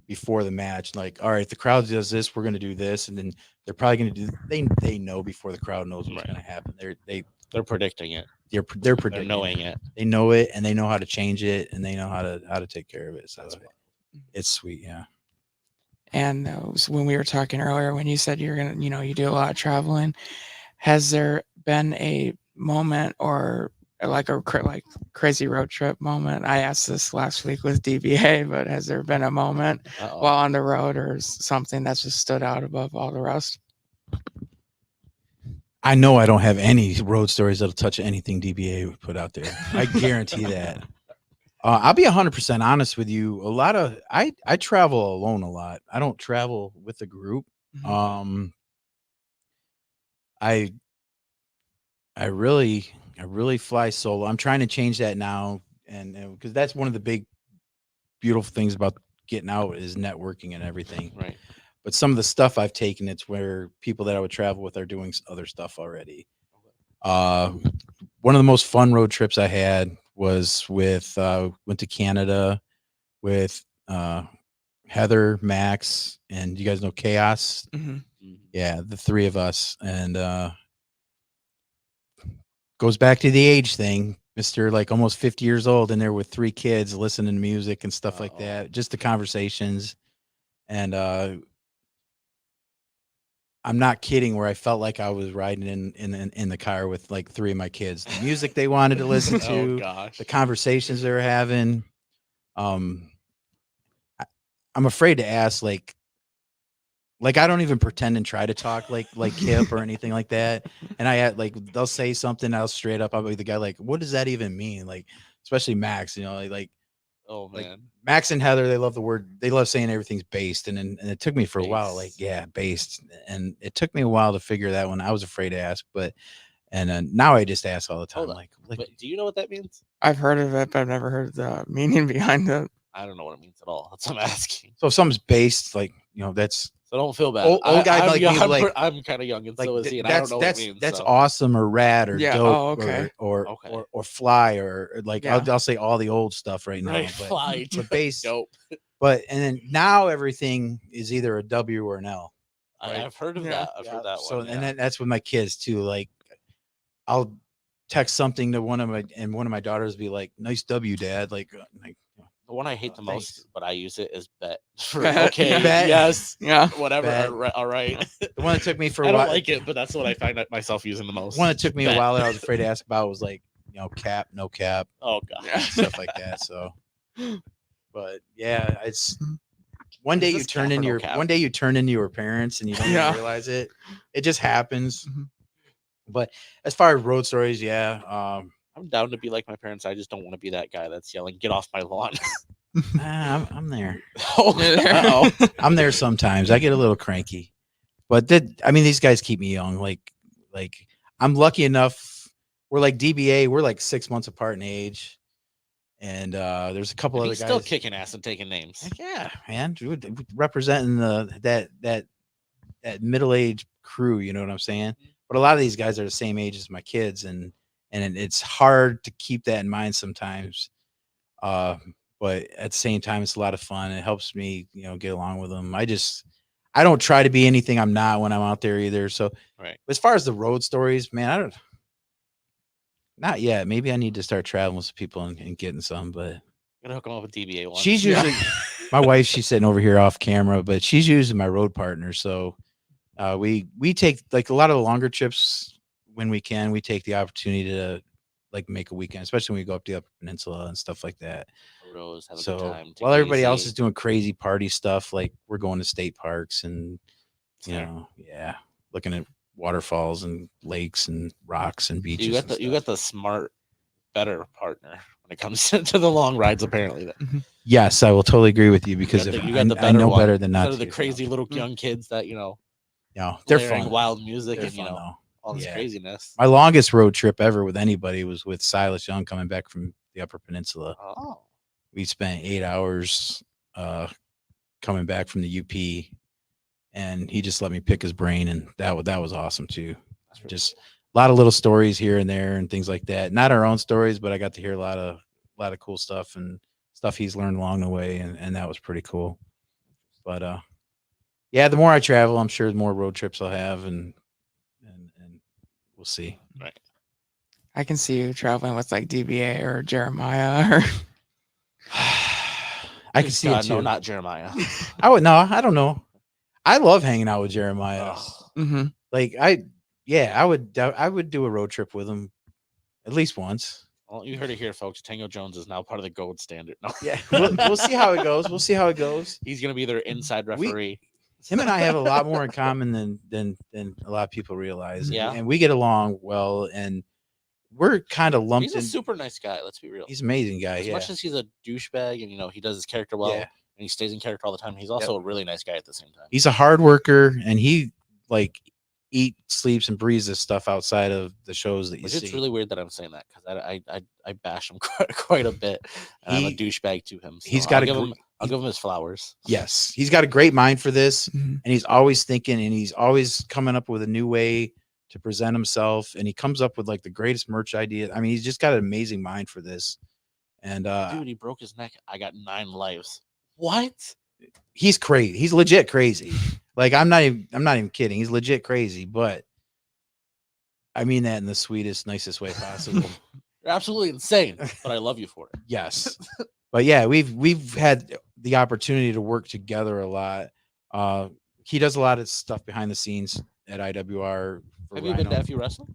before the match, like, all right, the crowd does this, we're going to do this, and then they're probably going to do. They know before the crowd knows what's going to happen. They're predicting it. They're predicting. They're knowing it. They know it, and they know how to change it, and they know how to take care of it. So it's sweet, yeah. And when we were talking earlier, when you said you're gonna, you do a lot of traveling, has there been a moment or like a crazy road trip moment? I asked this last week with DBA, but has there been a moment while on the road or something that's just stood out above all the rest? I know I don't have any road stories that'll touch anything DBA would put out there. I guarantee that. I'll be 100% honest with you. I travel alone a lot. I don't travel with a group. Mhm. I I really fly solo. I'm trying to change that now, and because that's one of the big beautiful things about getting out is networking and everything. Right. But some of the stuff I've taken, it's where people that I would travel with are doing other stuff already. One of the most fun road trips I had was with went to Canada with Heather, Max, and you guys know Chaos. Mhm. Yeah, the three of us, and goes back to the age thing. Mr. like almost 50 years old in there with three kids listening to music and stuff like that. Just the conversations. And I'm not kidding where I felt like I was riding in the car with like three of my kids. The music they wanted to listen to, gosh. the conversations they were having. I'm afraid to ask like I don't even pretend and try to talk like Kip or anything like that. And I had like they'll say something else straight up. I'll be the guy like, what does that even mean? Like, especially Max, you know, like Oh like man. Max and Heather, they love the word. They love saying everything's based, and it took me for a while. Like, Based. yeah, based, and it took me a while to figure that one. I was afraid to ask, but now I just ask all the time. Hold on. Like, But do you know what that means? I've heard of it, but I've never heard the meaning behind it. I don't know what it means at all. That's what I'm asking. so if something's based, like that's So don't feel bad. Old guy I'm like young, me, like- I'm kind of young, and like so is he. And I that's don't know what it means. that's so. awesome or rad or Yeah, dope oh, okay. or fly or like Yeah. I'll say all the old stuff right now. Right, But fly. but based, Dope. but and then now everything is either a W or an L. Right. I've heard of Yeah. that. I've heard that So one. and then that's with my kids too. Like I'll text something to one of my daughters be like, "Nice W, Dad." Like the one I hate the thanks. most, but I use it is bet. For, Bet. okay, Bet. yes, Yeah. whatever. Bet. All right. The one that took me for a I while. don't like it, but that's what I find myself using the most. One that took me Bet. a while that I was afraid to ask about was like, cap, no cap, Oh god. Yeah. stuff like that. So, but yeah, it's one day Is you this turn cap or into no your cap? one day you turn into your parents and you don't Yeah. even realize it. It just happens. Mhm. But as far as road stories, yeah, I'm down to be like my parents. I just don't want to be that guy that's yelling, "Get off my lawn!" I'm there. Oh, I'm there sometimes. I get a little cranky, but these guys keep me young. Like I'm lucky enough. We're like DBA. We're like 6 months apart in age, and there's a couple and other he's guys still kicking ass and taking names. Heck yeah, man, dude, representing that middle aged crew. You know what I'm saying? But a lot of these guys are the same age as my kids, and it's hard to keep that in mind sometimes. But at the same time, it's a lot of fun. It helps me, get along with them. I don't try to be anything I'm not when I'm out there either. So, Right. as far as the road stories, man, not yet. Maybe I need to start traveling with some people and getting some. But I'm gonna hook him up with DBA one. she's usually my wife. She's sitting over here off camera, but she's usually my road partner. So, we take like a lot of the longer trips when we can. We take the opportunity to like make a weekend, especially when we go up the Upper Peninsula and stuff like that. Photos, have a So good time. Take while it everybody else easy. is doing crazy party stuff, like we're going to state parks and Fair. looking at waterfalls and lakes and rocks and beaches. You got the smart, better partner when it comes to the long rides. Apparently, Yes, I will totally agree with you because you if got the I better know one. better than not Instead of to. the crazy little Mm. young kids that They're blaring fun. wild music They're and fun, though. all this Yeah. craziness. My longest road trip ever with anybody was with Silas Young coming back from the Upper Peninsula. Oh, We spent 8 hours coming back from the UP, and he just let me pick his brain, and that was awesome too. that's really Just a lot of little stories here and there and things like that. Not our own stories, but I got to hear a lot of cool stuff and stuff he's learned along the way, and that was pretty cool. But yeah, the more I travel, I'm sure the more road trips I'll have, and we'll see. Right. I can see you traveling with like DBA or Jeremiah or I can see it too. No, not Jeremiah. I don't know. I love hanging out with Jeremiah. Mm-hmm. Like I would do a road trip with him at least once. Well, you heard it here, folks. Tango Jones is now part of the gold standard. No. Yeah, we'll see how it goes. We'll see how it goes. He's gonna be their inside referee. him and I have a lot more in common than a lot of people realize. Yeah. And we get along well, and we're kind of lumped He's a in. super nice guy. Let's be real. He's an amazing guy. As Yeah. much as he's a douchebag, and he does his character well, Yeah. and he stays in character all the time. He's also a really nice guy at the same time. He's a hard worker, and he like eat, sleeps, and breathes this stuff outside of the shows that you Which see. it's really weird that I'm saying that because I bash him quite a bit. And I'm a douchebag to him. So he's got I'll give him his flowers. Yes, he's got a great mind for this, Mhm. and he's always thinking, and he's always coming up with a new way to present himself, and he comes up with like the greatest merch idea. I mean, he's just got an amazing mind for this. And Dude, he broke his neck. I got 9 lives. What? he's crazy. He's legit crazy. Like I'm not even kidding. He's legit crazy, but I mean that in the sweetest, nicest way possible. You're absolutely insane, but I love you for it. Yes. But yeah, we've had the opportunity to work together a lot. He does a lot of stuff behind the scenes at IWR. Have you been to FU Wrestling?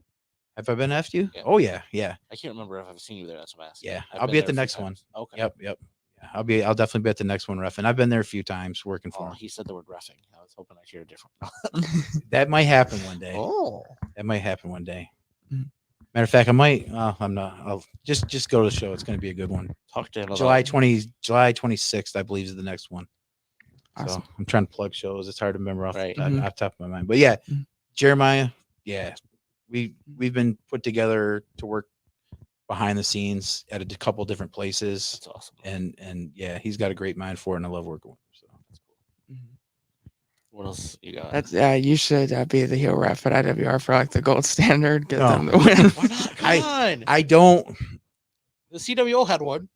Have I been to FU? Yeah. Oh yeah. I can't remember if I've seen you there. That's what I'm asking. Yeah. I've I'll been be at there the a few next one. times. Okay. Yep. Yeah, I'll definitely be at the next one, ref. And I've been there a few times working for Oh, him. he said the word reffing. I was hoping I'd hear a different. That might happen one day. Oh. That might happen one day. Mhm. Matter of fact, I might. I'm not. I'll just go to the show. It's going to be a good one. Talk to him about July 26th, I believe, is the next one. Awesome. So I'm trying to plug shows. It's hard to remember off Right. the top of my mind. But yeah, Mhm. Jeremiah. Yeah, we've been put together to work behind the scenes at a couple different places, That's awesome. and yeah, he's got a great mind for it, and I love working with him. So That's cool. What else you got? That's you should be the heel ref at IWR for like the gold standard. Get No. them the win. Why not? Come on. I don't. The CWO had one.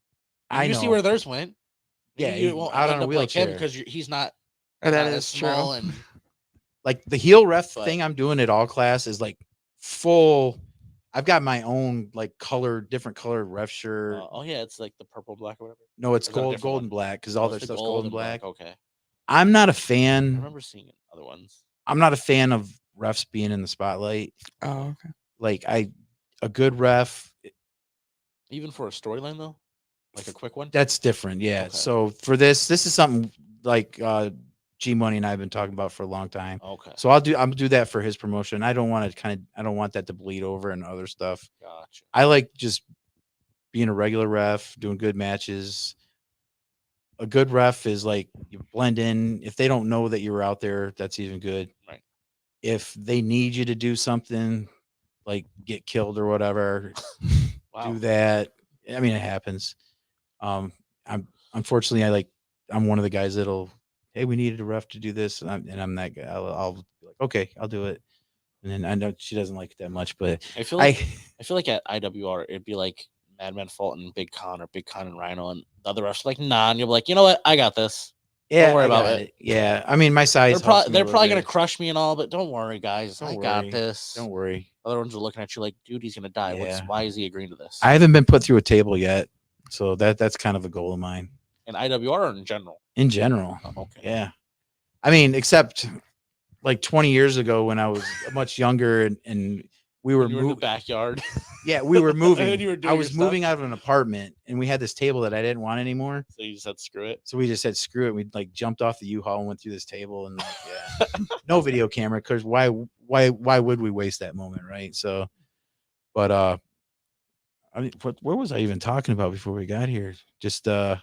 I You know. see where theirs went. Yeah, you he's won't out end on a up like him wheelchair. because he's not. That not as is small true. And Like the heel ref But- thing I'm doing at all class is like full. I've got my own like different colored ref shirt. oh yeah, it's like the purple, black, or whatever. No, it's Is that a different gold one? and black because all Oh, their it's the stuff's gold and and black. Okay, I'm not a I fan. remember seeing other ones. I'm not a fan of refs being in the spotlight. Oh, okay. Like a good ref, Even for a storyline though, like a quick one. that's different. Yeah. Okay. So for this is something like G Money and I have been talking about for a long time. Okay, So I'll do that for his promotion. I don't want that to bleed over and other stuff. gotcha. I like just being a regular ref, doing good matches. A good ref is like you blend in. If they don't know that you were out there, that's even good. Right. If they need you to do something, like get killed or whatever, Wow. do that. I mean, it happens. I'm unfortunately I'm one of the guys that'll, hey, we needed a ref to do this, and I'm that guy. I'll be like, okay, I'll do it. And then I know she doesn't like it that much, but I feel like at IWR it'd be like Madman Fulton and Big Con or Big Con and Rhino, and the other refs are like, nah, and you'll be like, you know what, I got this. yeah, worry I about got it. Yeah, I mean, my size. They're probably gonna crush me and all, but don't worry, guys, Don't I got worry. this. Don't worry. Other ones are looking at you like, dude, he's gonna die. Yeah. Why is he agreeing to this? I haven't been put through a table yet, so that's kind of a goal of mine in IWR or in general? in general. Oh, okay. Yeah, I mean, except like 20 years ago when I was much younger and we were You were in the moving. backyard. Yeah, we were moving. And you were doing I your was stuff? moving out of an apartment, and we had this table that I didn't want anymore. So you just said screw it. So we just said screw it. We like jumped off the U-Haul and went through this table, and like, yeah, no video camera because why would we waste that moment, right? So, but I mean, where was I even talking about before we got here? Just I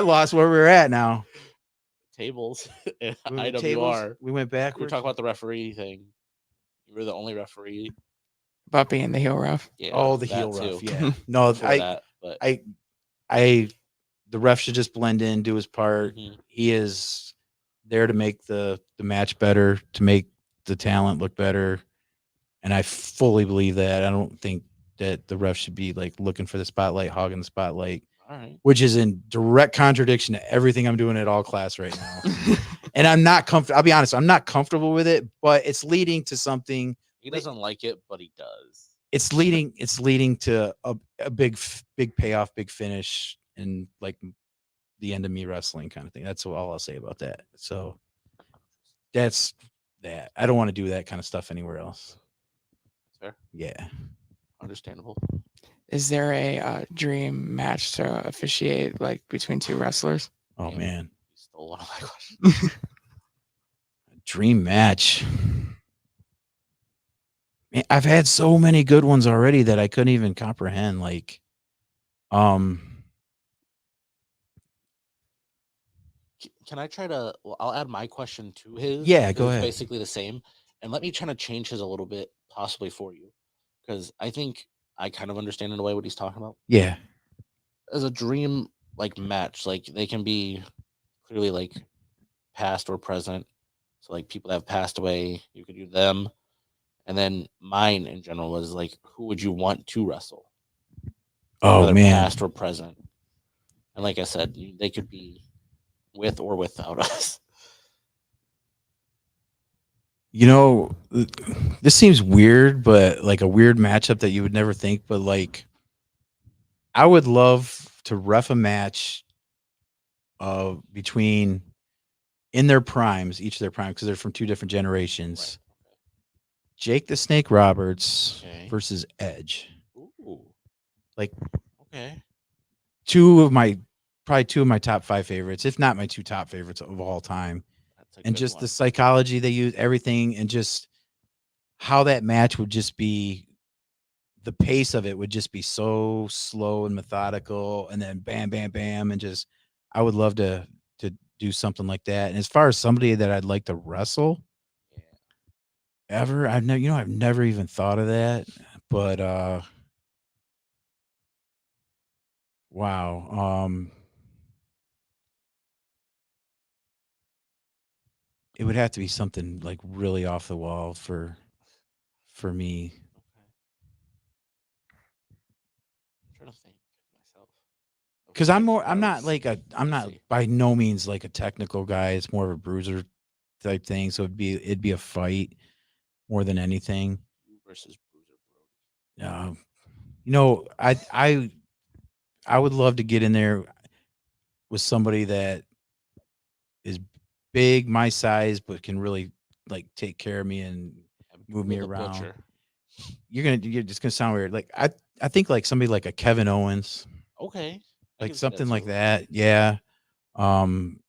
lost where we were at now. Tables. We went IWR. tables, we went We were backwards. talking about the referee thing. You were the only referee. About being the heel ref. Yeah. Oh, the that heel too. ref. Yeah. No, Before that, but the ref should just blend in, do his part. Mhm. He is there to make the match better, to make the talent look better. And I fully believe that. I don't think that the ref should be like looking for the spotlight, hogging the spotlight, all right. which is in direct contradiction to everything I'm doing at all class right now. And I'm not comfortable. I'll be honest, I'm not comfortable with it, but it's leading to something. He doesn't like it, but he does. It's leading to a big payoff, big finish, and like the end of me wrestling kind of thing. That's all I'll say about that. So that's that. I don't want to do that kind of stuff anywhere else. Fair. Yeah. Understandable. Is there a dream match to officiate like between two wrestlers? Oh Damn. man. You stole one of my questions. Dream match. Man, I've had so many good ones already that I couldn't even comprehend. Like, um, Can I try to? Well, I'll add my question to his. Yeah, 'cause go it's ahead. basically the same, and let me try to change his a little bit, possibly for you, because I think I kind of understand in a way what he's talking about. yeah. As a dream like match, like they can be clearly like past or present. So like people that have passed away, you could do them, and then mine in general was like, who would you want to wrestle, Oh whether man. past or present? And like I said, they could be with or without us. You know, this seems weird, but like a weird matchup that you would never think. But like, I would love to ref a match between in their primes, each of their primes, because they're from two different generations. Right. Jake the Snake Roberts Okay. versus Edge. Ooh. Like Okay. probably two of my top 5 favorites, if not my 2 top favorites of all time. That's a And good just one. the psychology they use, everything, and just how that match would just be, the pace of it would just be so slow and methodical, and then bam, bam, bam, and just I would love to do something like that. And as far as somebody that I'd like to wrestle Yeah. ever, I've never even thought of that. But wow. It would have to be something like really off the wall for me. Okay. I'm trying to think myself. of Because who I I'm would not like I'm not see. by no means like a technical guy. It's more of a bruiser type thing. So it'd be a fight more than anything. You versus Bruiser Brody. Uh, you know, I would love to get in there with somebody that is big, my size, but can really like take care of me and And move Bruno me the around. Butcher. You're just gonna sound weird. Like I think like somebody like a Kevin Owens, Okay. I like can see that something like too. that. Yeah. Um,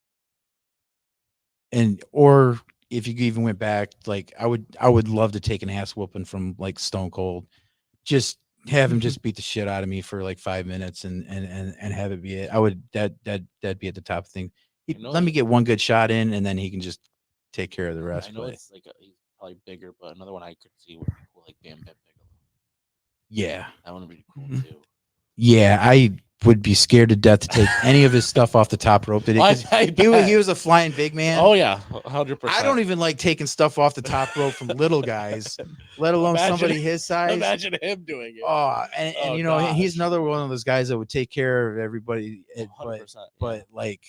and or if you even went back, like I would love to take an ass whooping from like Stone Cold. Just have him just beat the shit out of me for like 5 minutes and have it be it. I would that'd be at the top of things. I know Let me get one good shot in, and then he can just take care of the I rest. know But it's like he's probably bigger, but another one I could see would be cool, like Bam Bam Bigelow. yeah, That one would be cool Mhm. too. yeah, I would be scared to death to take any of his stuff off the top rope today because I he was a flying big man. Oh yeah, 100%. I don't even like taking stuff off the top rope from little guys, let alone Imagine- somebody his size. Imagine him doing it. Oh, and Oh, you know he's gosh. another one of those guys that would take care of everybody. 100%. But like,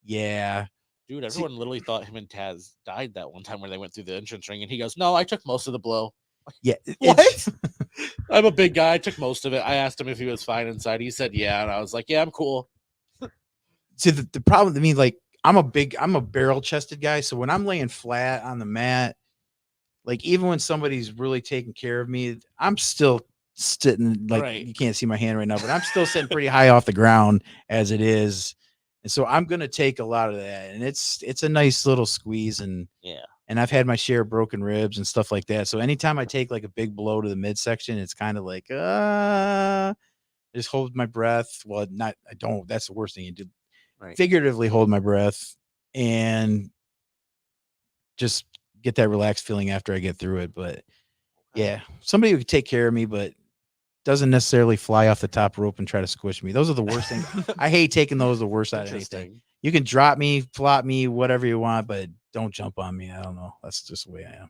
yeah, Dude, See- everyone literally thought him and Taz died that one time where they went through the entrance ring, and he goes, "No, I took most of the blow." yeah. What? I'm a big guy. I took most of it. I asked him if he was fine inside. He said, "Yeah," and I was like, "Yeah, I'm cool." See, the problem to me, like, I'm a barrel chested guy, so when I'm laying flat on the mat, like even when somebody's really taking care of me, I'm still sitting like Right. you can't see my hand right now, but I'm still sitting pretty high off the ground as it is. And so I'm gonna take a lot of that. And it's a nice little squeeze Yeah. and I've had my share of broken ribs and stuff like that. So anytime I take like a big blow to the midsection, it's kind of like just hold my breath. Well, not I don't. That's the worst thing you do. Right. Figuratively hold my breath and just get that relaxed feeling after I get through it. But yeah, somebody who could take care of me, but doesn't necessarily fly off the top rope and try to squish me. Those are the worst things. I hate taking those the worst out of anything. Interesting. You can drop me, flop me, whatever you want, but don't jump on me. I don't know. That's just the way I am.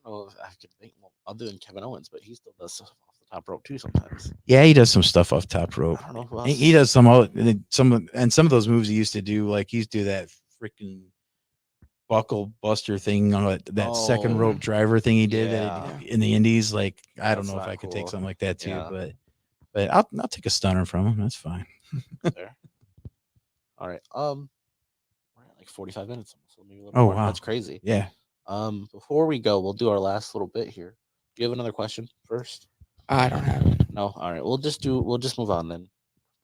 I don't know if I could think other than Kevin Owens, but he still does stuff off the top rope too sometimes. Yeah, he does some stuff off top rope. I don't know who else. He does some of those moves he used to do. Like he used to do that freaking buckle buster thing, that second rope driver thing he did yeah. in the Indies. Like I don't That's know if not I could take cool. something like that too, Yeah. but I'll take a stunner from him. That's fine. There. All right. We're at like 45 minutes. So maybe a little Oh more. wow, That's crazy. yeah. Before we go, we'll do our last little bit here. Do you have another question first? I don't have it. No. All right. We'll just move on then.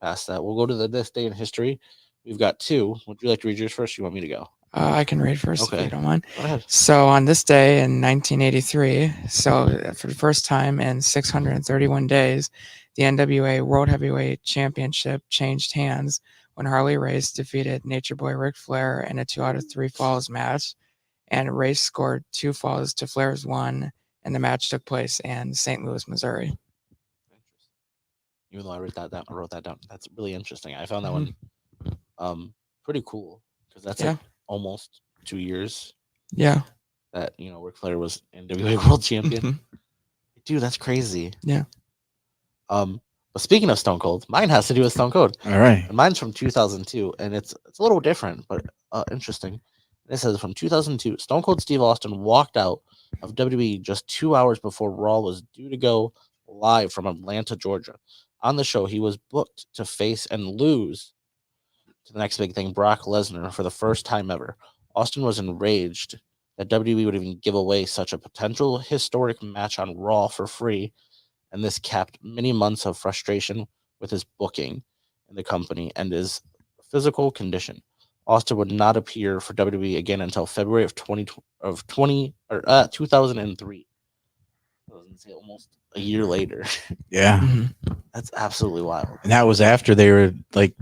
Past that, we'll go to this day in history. We've got two. Would you like to read yours first? Or you want me to go? I can read first if Okay. you don't mind. Go ahead. So on this day in 1983, so for the first time in 631 days, the NWA World Heavyweight Championship changed hands when Harley Race defeated Nature Boy Ric Flair in a 2 out of 3 falls match, and Race scored 2 falls to Flair's 1, and the match took place in St. Louis, Missouri. Even though I wrote that down. That's really interesting. I found that Mhm. one pretty cool because that's Yeah. like almost 2 years Yeah. that Ric Flair was NWA World Champion. Mhm. Dude, that's crazy. Yeah. But speaking of Stone Cold, mine has to do with Stone Cold. All right. And mine's from 2002, and it's a little different, but interesting. And it says from 2002, Stone Cold Steve Austin walked out of WWE just 2 hours before Raw was due to go live from Atlanta, Georgia. On the show, he was booked to face and lose to the next big thing, Brock Lesnar, for the first time ever. Austin was enraged that WWE would even give away such a potential historic match on Raw for free, and this capped many months of frustration with his booking in the company and his physical condition. Austin would not appear for WWE again until February of 2003. I was gonna say almost a year later. Yeah. Mhm. That's absolutely wild. And that was after they were like,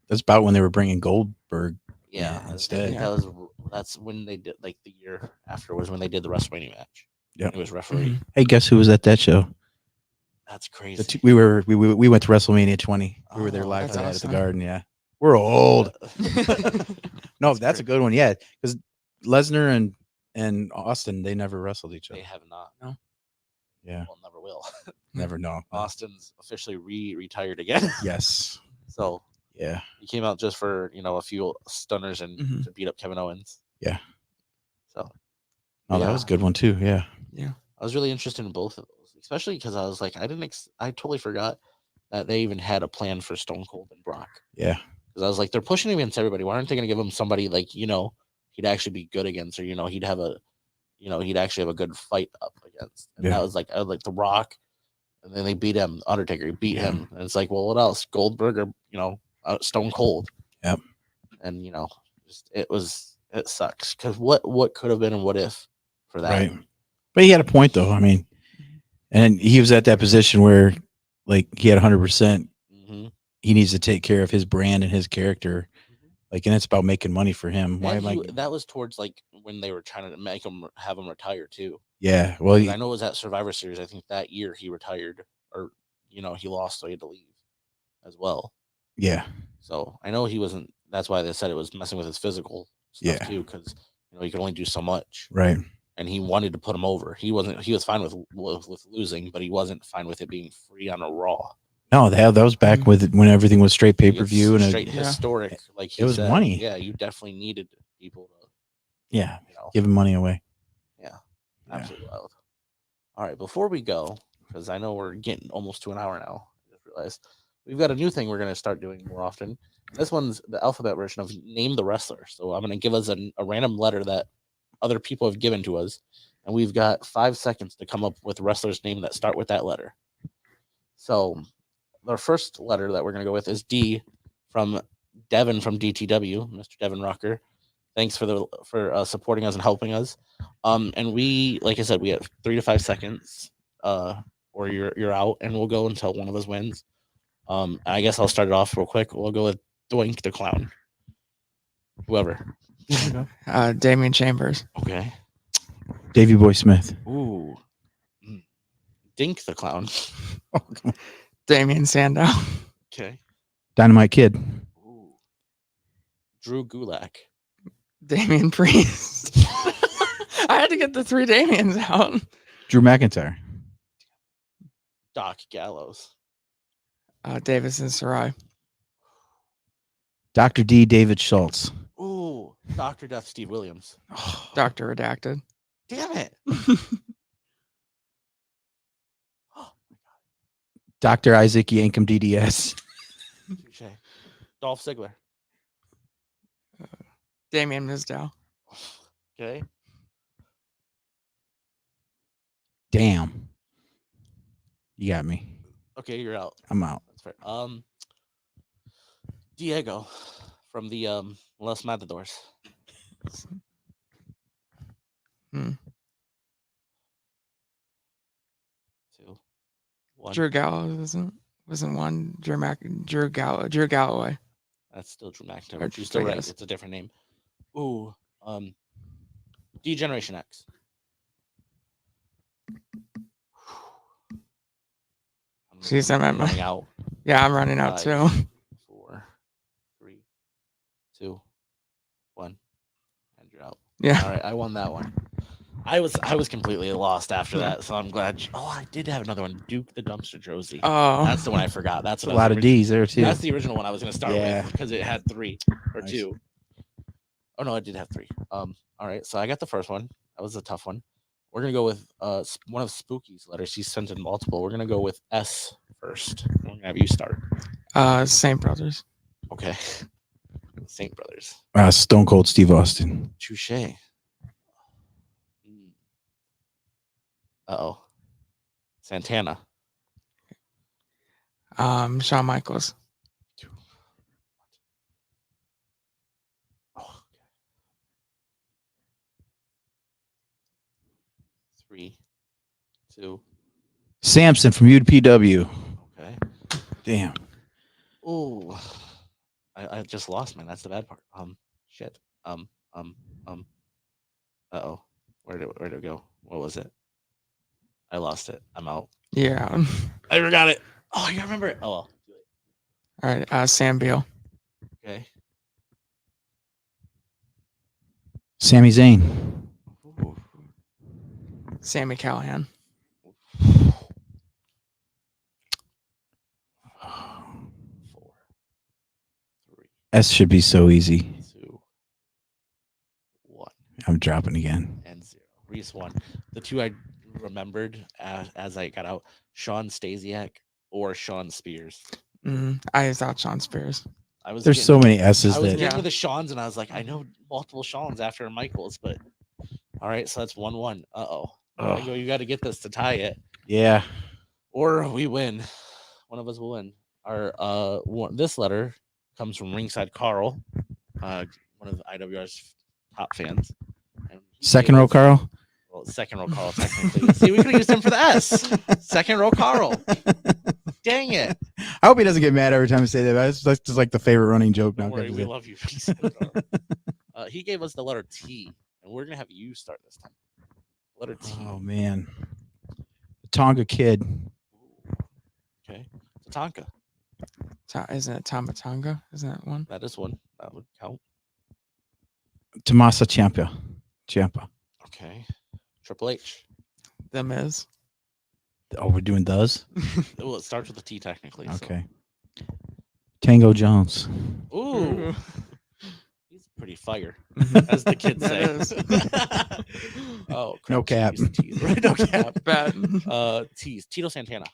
that's about when they were bringing Goldberg. Yeah, Yeah, I instead. think that's when they did, like the year after was when they did the WrestleMania match. Yep. It was referee. Mhm. Hey, guess who was at that show? That's crazy. We went to WrestleMania 20. We were there Oh, live for that's that at the awesome. Garden. Yeah, we're old. No, that's a great. good one. Yeah, because Lesnar and Austin, they never wrestled each They other. have not. No. Yeah, Well, never will. never know. No. Austin's officially retired again. Yes. So Yeah. he came out just for a few stunners and Mhm. to beat up Kevin Owens. Yeah. So Oh, that was a good one too. Yeah. Yeah. I was really interested in both of those, especially because I was like, I totally forgot that they even had a plan for Stone Cold and Brock. Yeah. Because I was like, they're pushing him against everybody. Why aren't they going to give him somebody like he'd actually be good against, or he'd actually have a good fight up against? And Yeah. that was like, I was like The Rock, and then they beat him. Undertaker beat Yeah. him, and it's like, well, what else? Goldberg or Stone Cold. Yep. And it sucks because what could have been and what if for that. Right. But he had a point though. I mean, and he was at that position where, like, he had 100%. Mm-hmm. He needs to take care of his brand and his character. Like, and it's about making money for him. Why am I? That was towards like when they were trying to have him retire too. Yeah. Well, 'Cause I know it was at Survivor Series. I think that year he retired, or he lost, so he had to leave as well. yeah. So I know he wasn't. That's why they said it was messing with his physical stuff Yeah. too, because he could only do so much, Right. and he wanted to put him over. He wasn't. He was fine with losing, but he wasn't fine with it being free on a Raw. No, that was back with when everything was straight pay Like, per it's view and straight Yeah. historic. Like he It was said. money. Yeah, you definitely needed people to. Yeah, giving money away. Yeah, absolutely wild. All right, before we go, because I know we're getting almost to an hour now, I just realized we've got a new thing we're going to start doing more often. This one's the alphabet version of Name the Wrestler. So I'm going to give us a random letter that other people have given to us, and we've got 5 seconds to come up with wrestlers' name that start with that letter. So our first letter that we're going to go with is D from Devin from DTW, Mr. Devin Rocker. Thanks for supporting us and helping us. And we, like I said, we have 3 to 5 seconds, or you're out, and we'll go until one of us wins. I guess I'll start it off real quick. We'll go with Doink the Clown. Whoever. Damian Chambers. Okay. Davey Boy Smith. Ooh. Dink the Clown. Damian Sandow. Okay. Dynamite Kid. Ooh. Drew Gulak. Damian Priest. I had to get the 3 Damians out. Drew McIntyre. Doc Gallows. Davis and Sarai. Dr. D. David Schultz. Ooh. Dr. Death Steve Williams. Dr. Redacted. Damn it. Dr. Isaac Yankum DDS. Touché. Dolph Ziggler. Damian Mizdow. Okay. Damn. You got me. Okay, you're out. I'm out. That's fair. Diego from the Los Matadors. Hmm. 2, 1. Drew Gallows wasn't one. Drew Galloway. That's still Drew McIntyre. Or But you're still right. yes. It's a different name. Ooh. D-Generation X. Jeez, I'm running out. Yeah, I'm running out 5, too. 4, 3, 2, 1. And you're out. Yeah. All right, I won that one. I was completely lost after that, so I'm glad. I did have another one, Duke the Dumpster Josie. Oh, That's the one I forgot. That's a what lot of D's there too. That's the original one I was going to start Yeah. with because it had 3 or Nice. 2. Oh no, I did have 3. All right, so I got the first one. That was a tough one. We're gonna go with one of Spooky's letters. She sent in multiple. We're gonna go with S first. We're gonna have you start. Saint Brothers. Okay. Saint Brothers. Stone Cold Steve Austin. Touche. Uh-oh. Santana. Shawn Michaels. Oh, okay. 3, 2. Samson from UPW. Okay. Damn. Oh, I just lost mine. That's the bad part. Shit. Uh-oh. Where'd it go? What was it? I lost it. I'm out. Yeah. I forgot it. Oh, you remember it? Oh, well. All right. Sam Beal. Okay. Sami Zayn. Ooh. Sammy Callahan. 4, 3, S should be so easy. 2, 1, I'm dropping again. and 0. Reese won. The 2 I remembered as I got out: Sean Stasiak or Sean Spears. I thought Sean Spears. There's so many S's I was that. getting to the Seans, and I was like, I know multiple Seans after Michaels, but all right, so that's 1-1. Uh-oh. Tango, you got to get this to tie it, Yeah. or we win. One of us will win. Our this letter comes from Ringside Carl, one of IWR's top fans. And Second row, Carl. Well, second row Carl, technically. See, we could have used him for the S. Second row Carl. Dang it. I hope he doesn't get mad every time I say that. That's just like the favorite running joke now. Don't worry, we love you. He gave us the letter T, and we're gonna have you start this time. Letter T. Oh man, Tonga Kid. Okay, Tatanka. Isn't it Tamatanga? Isn't that one? That is one. That would count. Tommaso Ciampa. Okay. Triple H. The Miz. Oh, we're doing those. Well, it starts with a T technically. Okay. Tango Jones. So. Ooh. He's pretty fire, as the kids say. Oh, crap. No cap. Right? No cap. Bad. T's. Tito Santana.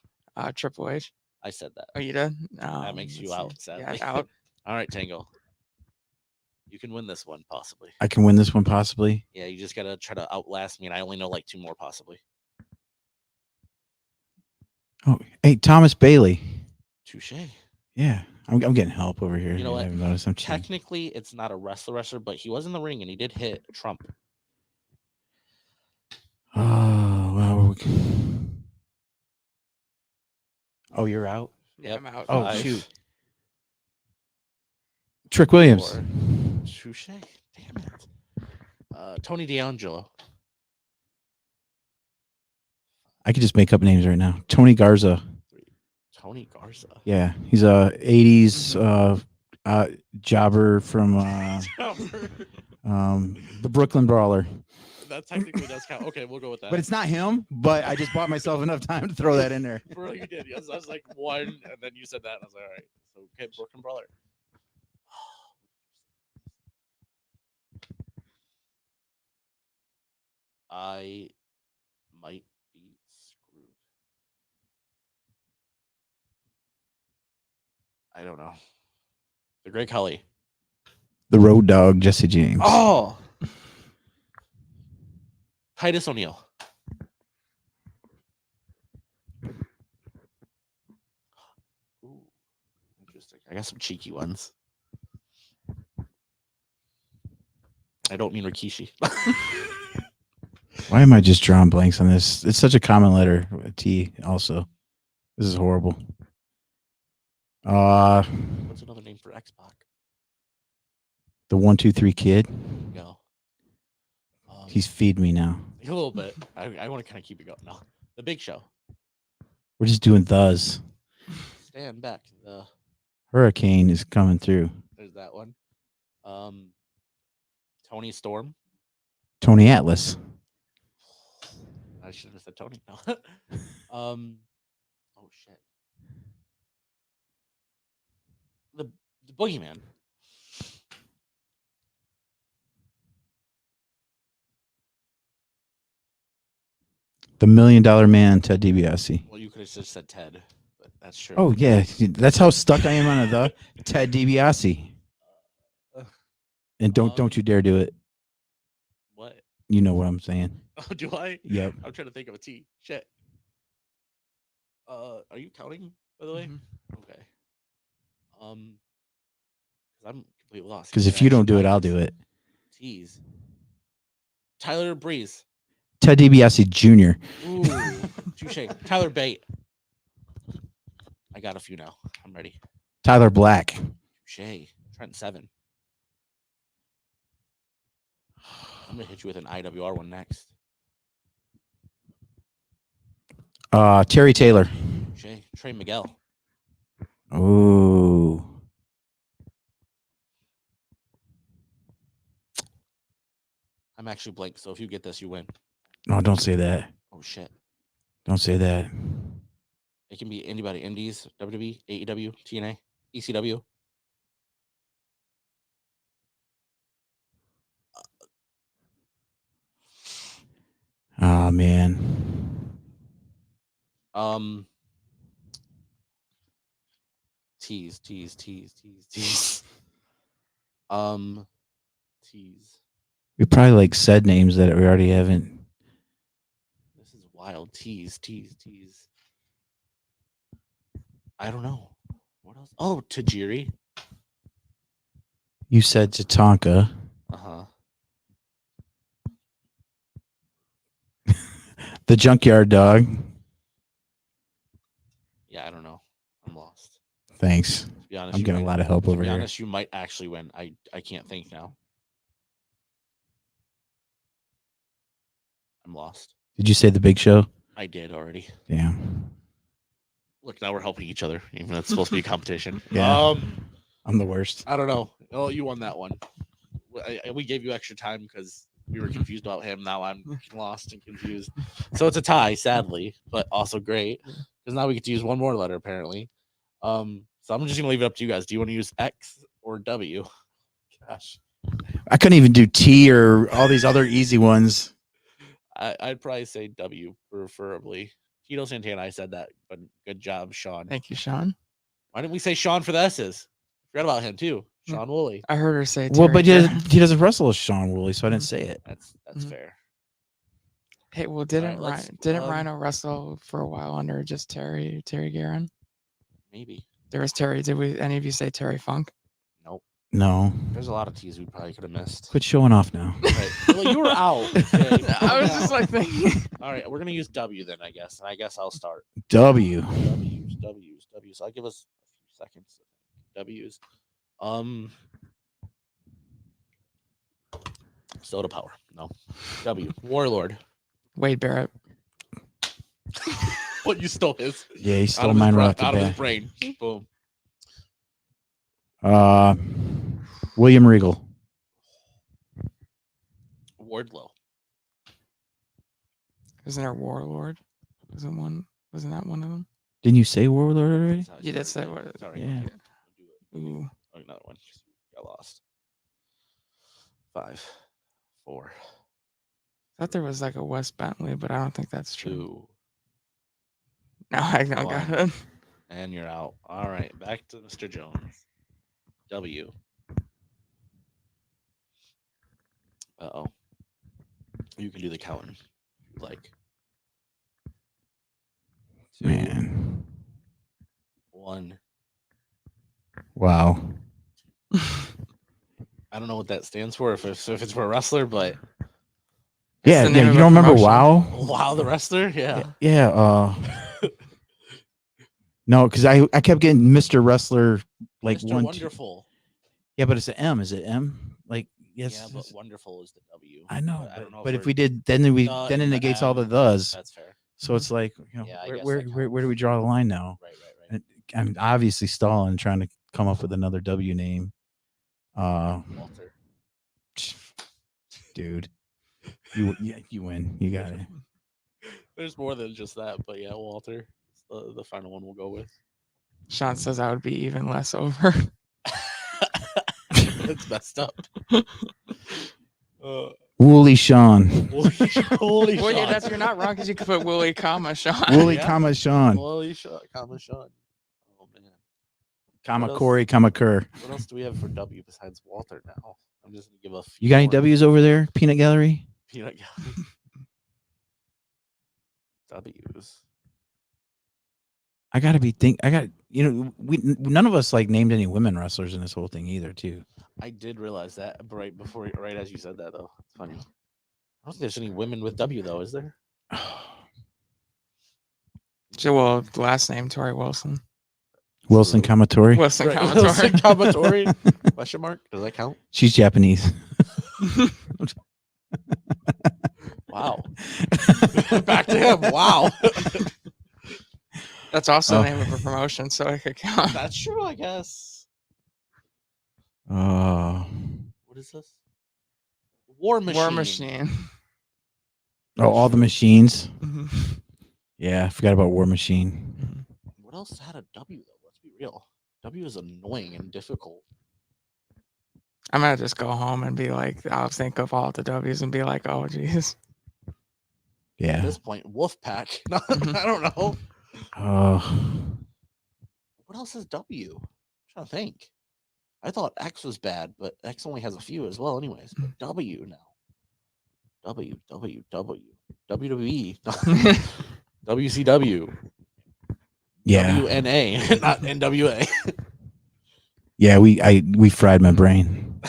Triple H. I said that. Oh, you did? That makes you out, sadly. Yeah, out. All right, Tango. You can win this one, possibly. I can win this one, possibly. Yeah, you just got to try to outlast me, and I only know like 2 more, possibly. Oh, hey, Thomas Bailey. Touche. Yeah, I'm getting help over here. You know what? I've noticed I'm cheating. Technically, it's not a wrestler, but he was in the ring, and he did hit Trump. Oh, well. Oh, you're out? Yep. I'm out. Oh, 5, shoot. Trick Williams. 4. Touche. Damn it. Tony D'Angelo. I could just make up names right now. Tony Garza. 3. Tony Garza. Yeah, he's a 80s jobber from the Brooklyn Brawler. That technically does count. Okay, we'll go with that. But it's not him. But I just bought myself enough time to throw that in there. Bro, you did. Yes, I was like 1, and then you said that, and I was like, all right. So, okay, Brooklyn Brawler. I might be screwed. I don't know. The Great Khali. The Road Dogg, Jesse James. Oh! Titus O'Neil. Ooh, interesting. I got some cheeky ones. I don't mean Rikishi. Why am I just drawing blanks on this? It's such a common letter. T. Also, this is horrible. What's another name for X-Pac? The 1-2-3 kid. No. He's feed me now. A little bit. I want to kind of keep it going now. The Big Show. We're just doing those. Stand back. The Hurricane is coming through. There's that one. Tony Storm. Tony Atlas. I should have said Tony. No. Oh shit. The Boogeyman. The $1 Million Man, Ted DiBiase. Well, you could have just said Ted, but that's true. Oh yeah, that's how stuck I am on the Ted DiBiase. And don't you dare do it. What? You know what I'm saying. Oh, do I? Yep. I'm trying to think of a T. Shit. Are you counting, by the way? Okay. Because I'm completely lost. Because if you don't do it, I'll do it. T's. Tyler Breeze. Ted DiBiase Jr. Ooh, touche. Tyler Bate. I got a few now. I'm ready. Tyler Black. Touche. Trent Seven. I'm gonna hit you with an IWR one next. Terry Taylor. Touche. Trey Miguel. Ooh. I'm actually blank, so if you get this, you win. No, don't say that. Oh shit. Don't say that. It can be anybody. Indies, WWE, AEW, TNA, ECW. Oh man. Tease. Tease. We probably like said names that we already haven't. This is wild. Tease. I don't know. What else? Oh, Tajiri. You said Tatanka. Uh-huh. The Junkyard Dog. Yeah, I don't know. I'm lost. Thanks. To be honest, I'm getting a lot of help to over be here. honest, you might actually win. I can't think now. I'm lost. Did you say the Big Show? I did already. Damn. Look, now we're helping each other, even though it's supposed to be a competition. Yeah. I'm the worst. I don't know. Oh, you won that one. We gave you extra time because we were confused about him. Now I'm lost and confused. So it's a tie, sadly, but also great because now we get to use one more letter apparently. So I'm just gonna leave it up to you guys. Do you want to use X or W? Gosh, I couldn't even do T or all these other easy ones. I'd probably say W preferably. Tito Santana, I said that, but good job, Sean. Thank you, Sean. Why didn't we say Sean for the S's? Forgot about him too. Sean Woolley. I heard her say. Well, Terry but Garrett. he doesn't wrestle as Sean Woolley, so I didn't say it. That's Mhm. fair. Hey, well, let's, didn't Rhino wrestle for a while under just Terry Garrett? Maybe. There was Terry. Did any of you say Terry Funk? Nope. No. There's a lot of T's we probably could have missed. Quit showing off now. Right. Well, you were out. Okay? I was just like thinking. All right, we're gonna use W then, I guess. And I guess I'll start. W. W's. So I'll give us a few seconds. W's. Soda Power. No. W. Warlord. Wade Barrett. What, you stole his? Yeah, he Out stole of his mine right out off of the his brain. Boom. bat. William Regal. Wardlow. Isn't there Warlord? Wasn't that one of them? Didn't you say Warlord already? You did say what? Sorry. Yeah. Ooh. Oh, another one. Got lost. 5, 4, I thought there was like a Wes Bentley, but I don't think that's true. 2, No, I don't got it. and you're out. All right, back to Mr. Jones. W. Uh-oh. You can do the counting if you like. 2, Man. 1. Wow. I don't know what that stands for if it's for a wrestler, but Yeah, the yeah. name You of a don't remember promotion. WoW? wow, the wrestler, yeah. Yeah. No, because I kept getting Mr. Wrestler like Mr. 1, 2. Wonderful. Yeah, but it's an M. Is it M? Like yes. Yeah, but wonderful is the W. I know, I don't know but if we're we did, then it the and the negates all the M. thes. That's fair. So it's like, Yeah, I guess where that where do we draw the line now? Right. And I'm obviously stalling, trying to come up with another W name. Walter. Dude, you win. You got it. There's more than just that, but yeah, Walter. The final one we'll go with. Sean says I would be even less over. It's messed up. Woolly Sean. Holy Well, yeah, Sean. you're not wrong because you could put Willie, Sean. Woolly, Yeah. Sean. Holy Sean, Sean. Oh man. Comma What else? Corey, comma Kerr. What else do we have for W besides Walter now? I'm just gonna give a few You got any more. W's over there? Peanut Gallery? Peanut gallery. W's. I gotta be none of us like named any women wrestlers in this whole thing either, too. I did realize that right as you said that though. It's funny. I don't think there's any women with W though, is there? Well, last name Tori Wilson. Wilson True. Kamatori. Wilson Right, Kamatori. Wilson Kamatori? Question mark? Does that count? She's Japanese. Wow. Back to him. Wow. That's also the name of a promotion, so it could count. That's true, I guess. Oh. What is this? War Machine. War Machine. Oh, all the machines. Mhm. Yeah, I forgot about War Machine. What else had a W though? Let's be real. W is annoying and difficult. I'm gonna just go home and be like, I'll think of all the W's and be like, oh geez. At Yeah. this point, Wolfpack. I don't know. What else is W? I'm trying to think. I thought X was bad, but X only has a few as well, anyways. But W now. W. WWE. WCW. Yeah. WNA, not NWA. Yeah, we fried my brain.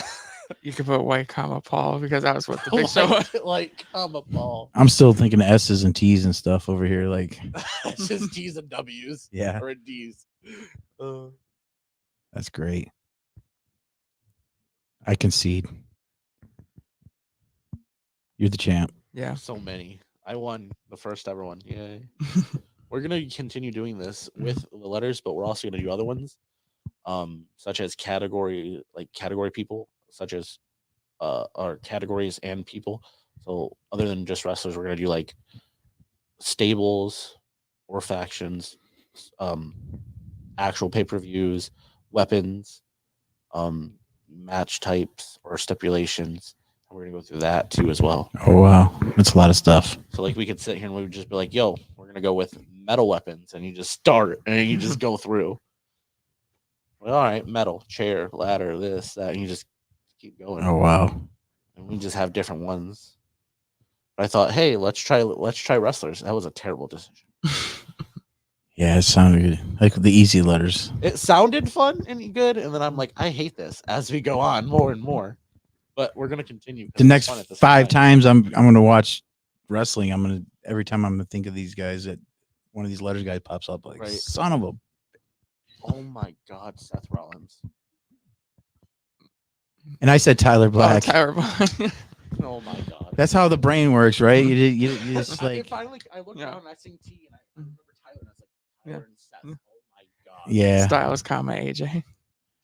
You could put White Comma Paul because that was what the big show was. Like, I'm a ball. I'm still thinking of S's and T's and stuff over here. Like, It's just T's and W's. yeah, Or D's. that's great. I concede. You're the champ. Yeah. So many. I won the first ever one. Yay. We're gonna continue doing this with the letters, but we're also gonna do other ones. Such as category people, such as our categories and people. So other than just wrestlers, we're gonna do like stables or factions, actual pay-per-views, weapons, match types or stipulations. And we're gonna go through that too as well. Oh wow, that's a lot of stuff. So like we could sit here and we would just be like, yo, we're gonna go with metal weapons, and you just start and you just go through. Well, all right, metal, chair, ladder, this, that, and you just keep going. Oh wow. And we just have different ones. But I thought, hey, let's try wrestlers. That was a terrible decision. Yeah, it sounded good. Like the easy letters. It sounded fun and good, and then I'm like, I hate this as we go on more and more. But we're gonna continue. 'cause The it's next fun at the same 5 time. times I'm gonna watch wrestling. Every time I'm gonna think of these guys that one of these letters guys pops up like Right. son of a. Oh my God, Seth Rollins. And I said Tyler Oh, Black. Tyler Black. Oh my God. That's how the brain works, right? You just I like finally I looked Yeah. down and I seen T and I remember Tyler and I was like, Tyler Yeah. and Seth. Yeah. Oh my God. yeah. Styles, comma AJ.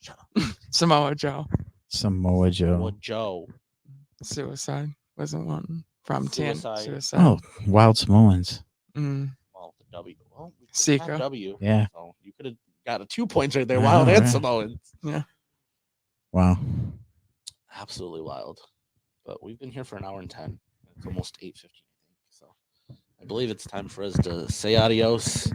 Shut up. Samoa Joe. Samoa Joe. Well, Joe. Suicide wasn't one from Suicide. Suicide. Oh, Wild Samoans. Mm. Well, the W. Well, we could've Sika. had W. Yeah. So you could have got a 2 points right there. I Wild know, and right? Samoans. Wow. Absolutely wild. But we've been here for an hour and 10. It's almost 8:15, I think. So I believe it's time for us to say adios.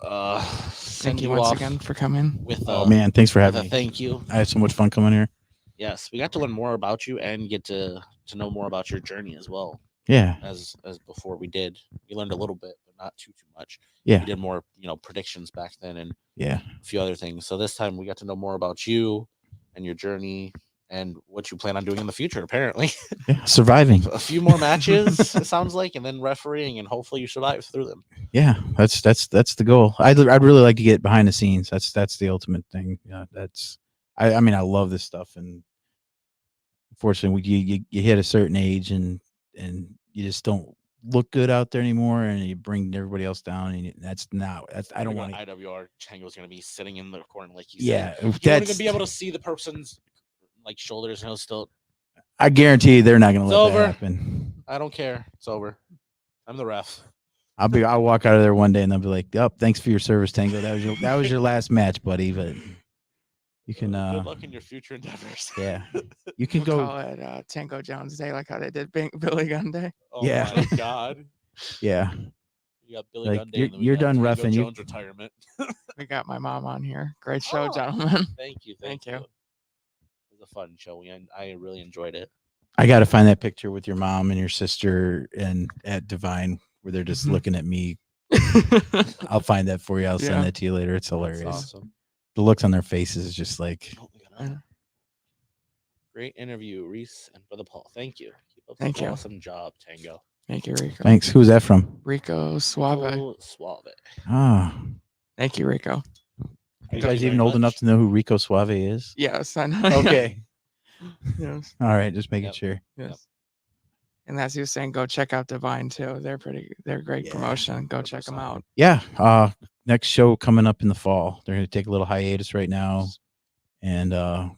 Thank you once again for coming. with Oh man, thanks for with having a me. thank you. I had so much fun coming here. Yes, we got to learn more about you and get to know more about your journey as well Yeah. as before we did. We learned a little bit, but not too much. Yeah. We did more, predictions back then and Yeah. a few other things. So this time we got to know more about you, and your journey and what you plan on doing in the future. Apparently, Yeah, surviving. a few more matches, it sounds like, and then refereeing, and hopefully you survive through them. Yeah, that's the goal. I'd really like to get behind the scenes. That's the ultimate thing. Yeah, I mean, I love this stuff, and unfortunately, you hit a certain age, and you just don't look good out there anymore, and you bring everybody else down, and I don't want to. IWR. Tango's going to be sitting in the corner, like you Yeah, said. You won't even be able to see the person's like shoulders, and he'll still. I guarantee you they're not going to It's let over. that happen. I don't care. It's over. I'm the ref. I'll walk out of there one day and they'll be like, "Oh, thanks for your service, Tango. That was your last match, buddy." But you can good luck in your future endeavors. Yeah, you can We'll go. call it Tango Jones Day, like how they did Billy Gunn Day. Oh Yeah. my God. Yeah, You got Billy like Gunn Day, and then we you're got done Tango roughing. Jones retirement. We got my mom on here. Great show, Oh, gentlemen. Thank you. Thank you. It was a fun show. I really enjoyed it. I got to find that picture with your mom and your sister and at Divine where they're just Mhm. looking at me. I'll find that for you. I'll send Yeah. that to you later. It's hilarious. That's awesome. The looks on their faces is just like, Oh, we got a great interview, Reese and Brother Paul. Thank you. Keep up Thank the you. awesome job, Tango. Thank you, Rico. thanks. Who's that from? Rico Suave. Oh, Suave. Ah, Thank you, Rico. are you Thank guys you even very old enough much. to know who Rico Suave is? Yes, I know. Okay. Yes. All right. Just making Yep. sure. Yes. Yep. And as you were saying, go check out Divine too. They're great Yeah, promotion. Go check them 100%. out. Yeah. Next show coming up in the fall. They're going to take a little hiatus right now. And the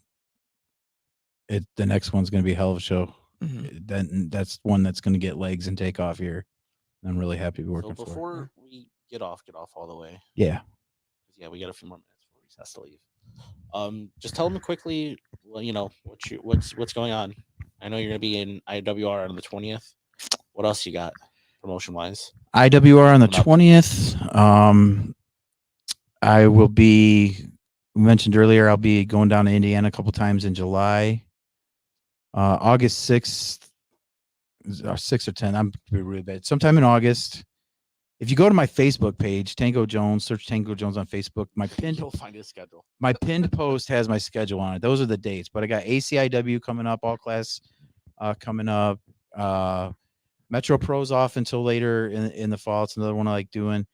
next one's going to be a hell of a show. Mhm. Then that's one that's going to get legs and take off here. I'm really happy to be working So for. before we get off all the way. Yeah. Yeah, we got a few more minutes before Reese has to leave. Just tell them quickly. Well, what's going on. I know you're gonna be in IWR on the 20th. What else you got, promotion wise? IWR on the Coming up. 20th. I will be. We mentioned earlier, I'll be going down to Indiana a couple times in July. August 6th, 6 or 10. I'm really bad. Sometime in August. If you go to my Facebook page, Tango Jones, search Tango Jones on Facebook. You'll find his schedule. My pinned post has my schedule on it. Those are the dates. But I got ACIW coming up, all class coming up. Metro Pro's off until later in the fall. It's another one I like doing.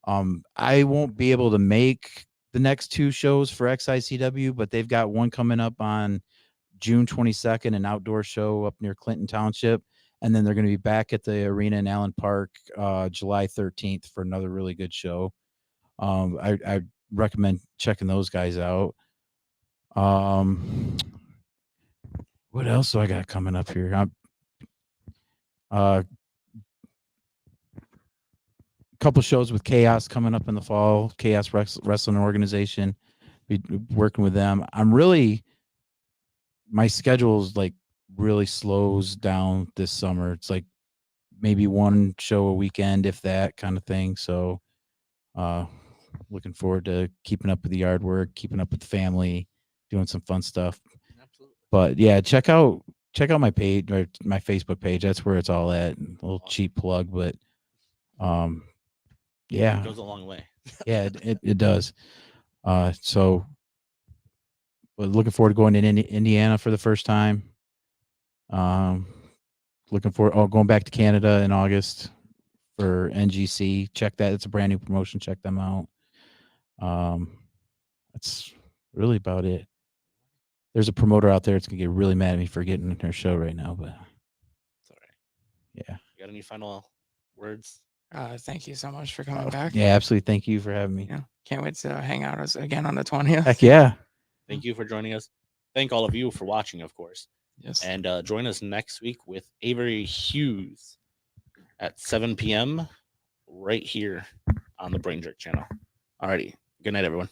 I won't be able to make the next two shows for XICW, but they've got one coming up on June 22nd, an outdoor show up near Clinton Township. And then they're going to be back at the arena in Allen Park July 13th for another really good show. I recommend checking those guys out. What else do I got coming up here? Couple shows with Chaos coming up in the fall. Chaos Wrestling Organization. Be working with them. My schedule's like really slows down this summer. It's like maybe one show a weekend, if that kind of thing. So looking forward to keeping up with the yard work, keeping up with the family, doing some fun stuff. Absolutely. But yeah, check out my page or my Facebook page. That's where it's all at. A little cheap plug, but yeah, It goes a long way. yeah, it does. So but looking forward to going to Indiana for the first time. Looking forward going back to Canada in August for NGC. Check that. It's a brand new promotion. Check them out. That's really about it. There's a promoter out there that's gonna get really mad at me for getting their show right now, but It's all right. yeah. You got any final words? Thank you so much for coming back. Yeah, absolutely. Thank you for having me. Yeah. Can't wait to hang out again on the 20th. Heck yeah. Thank you for joining us. Thank all of you for watching, of course. Yes. And join us next week with Avery Hughes at 7 p.m. right here on the BrainJerk channel. Alrighty. Good night, everyone.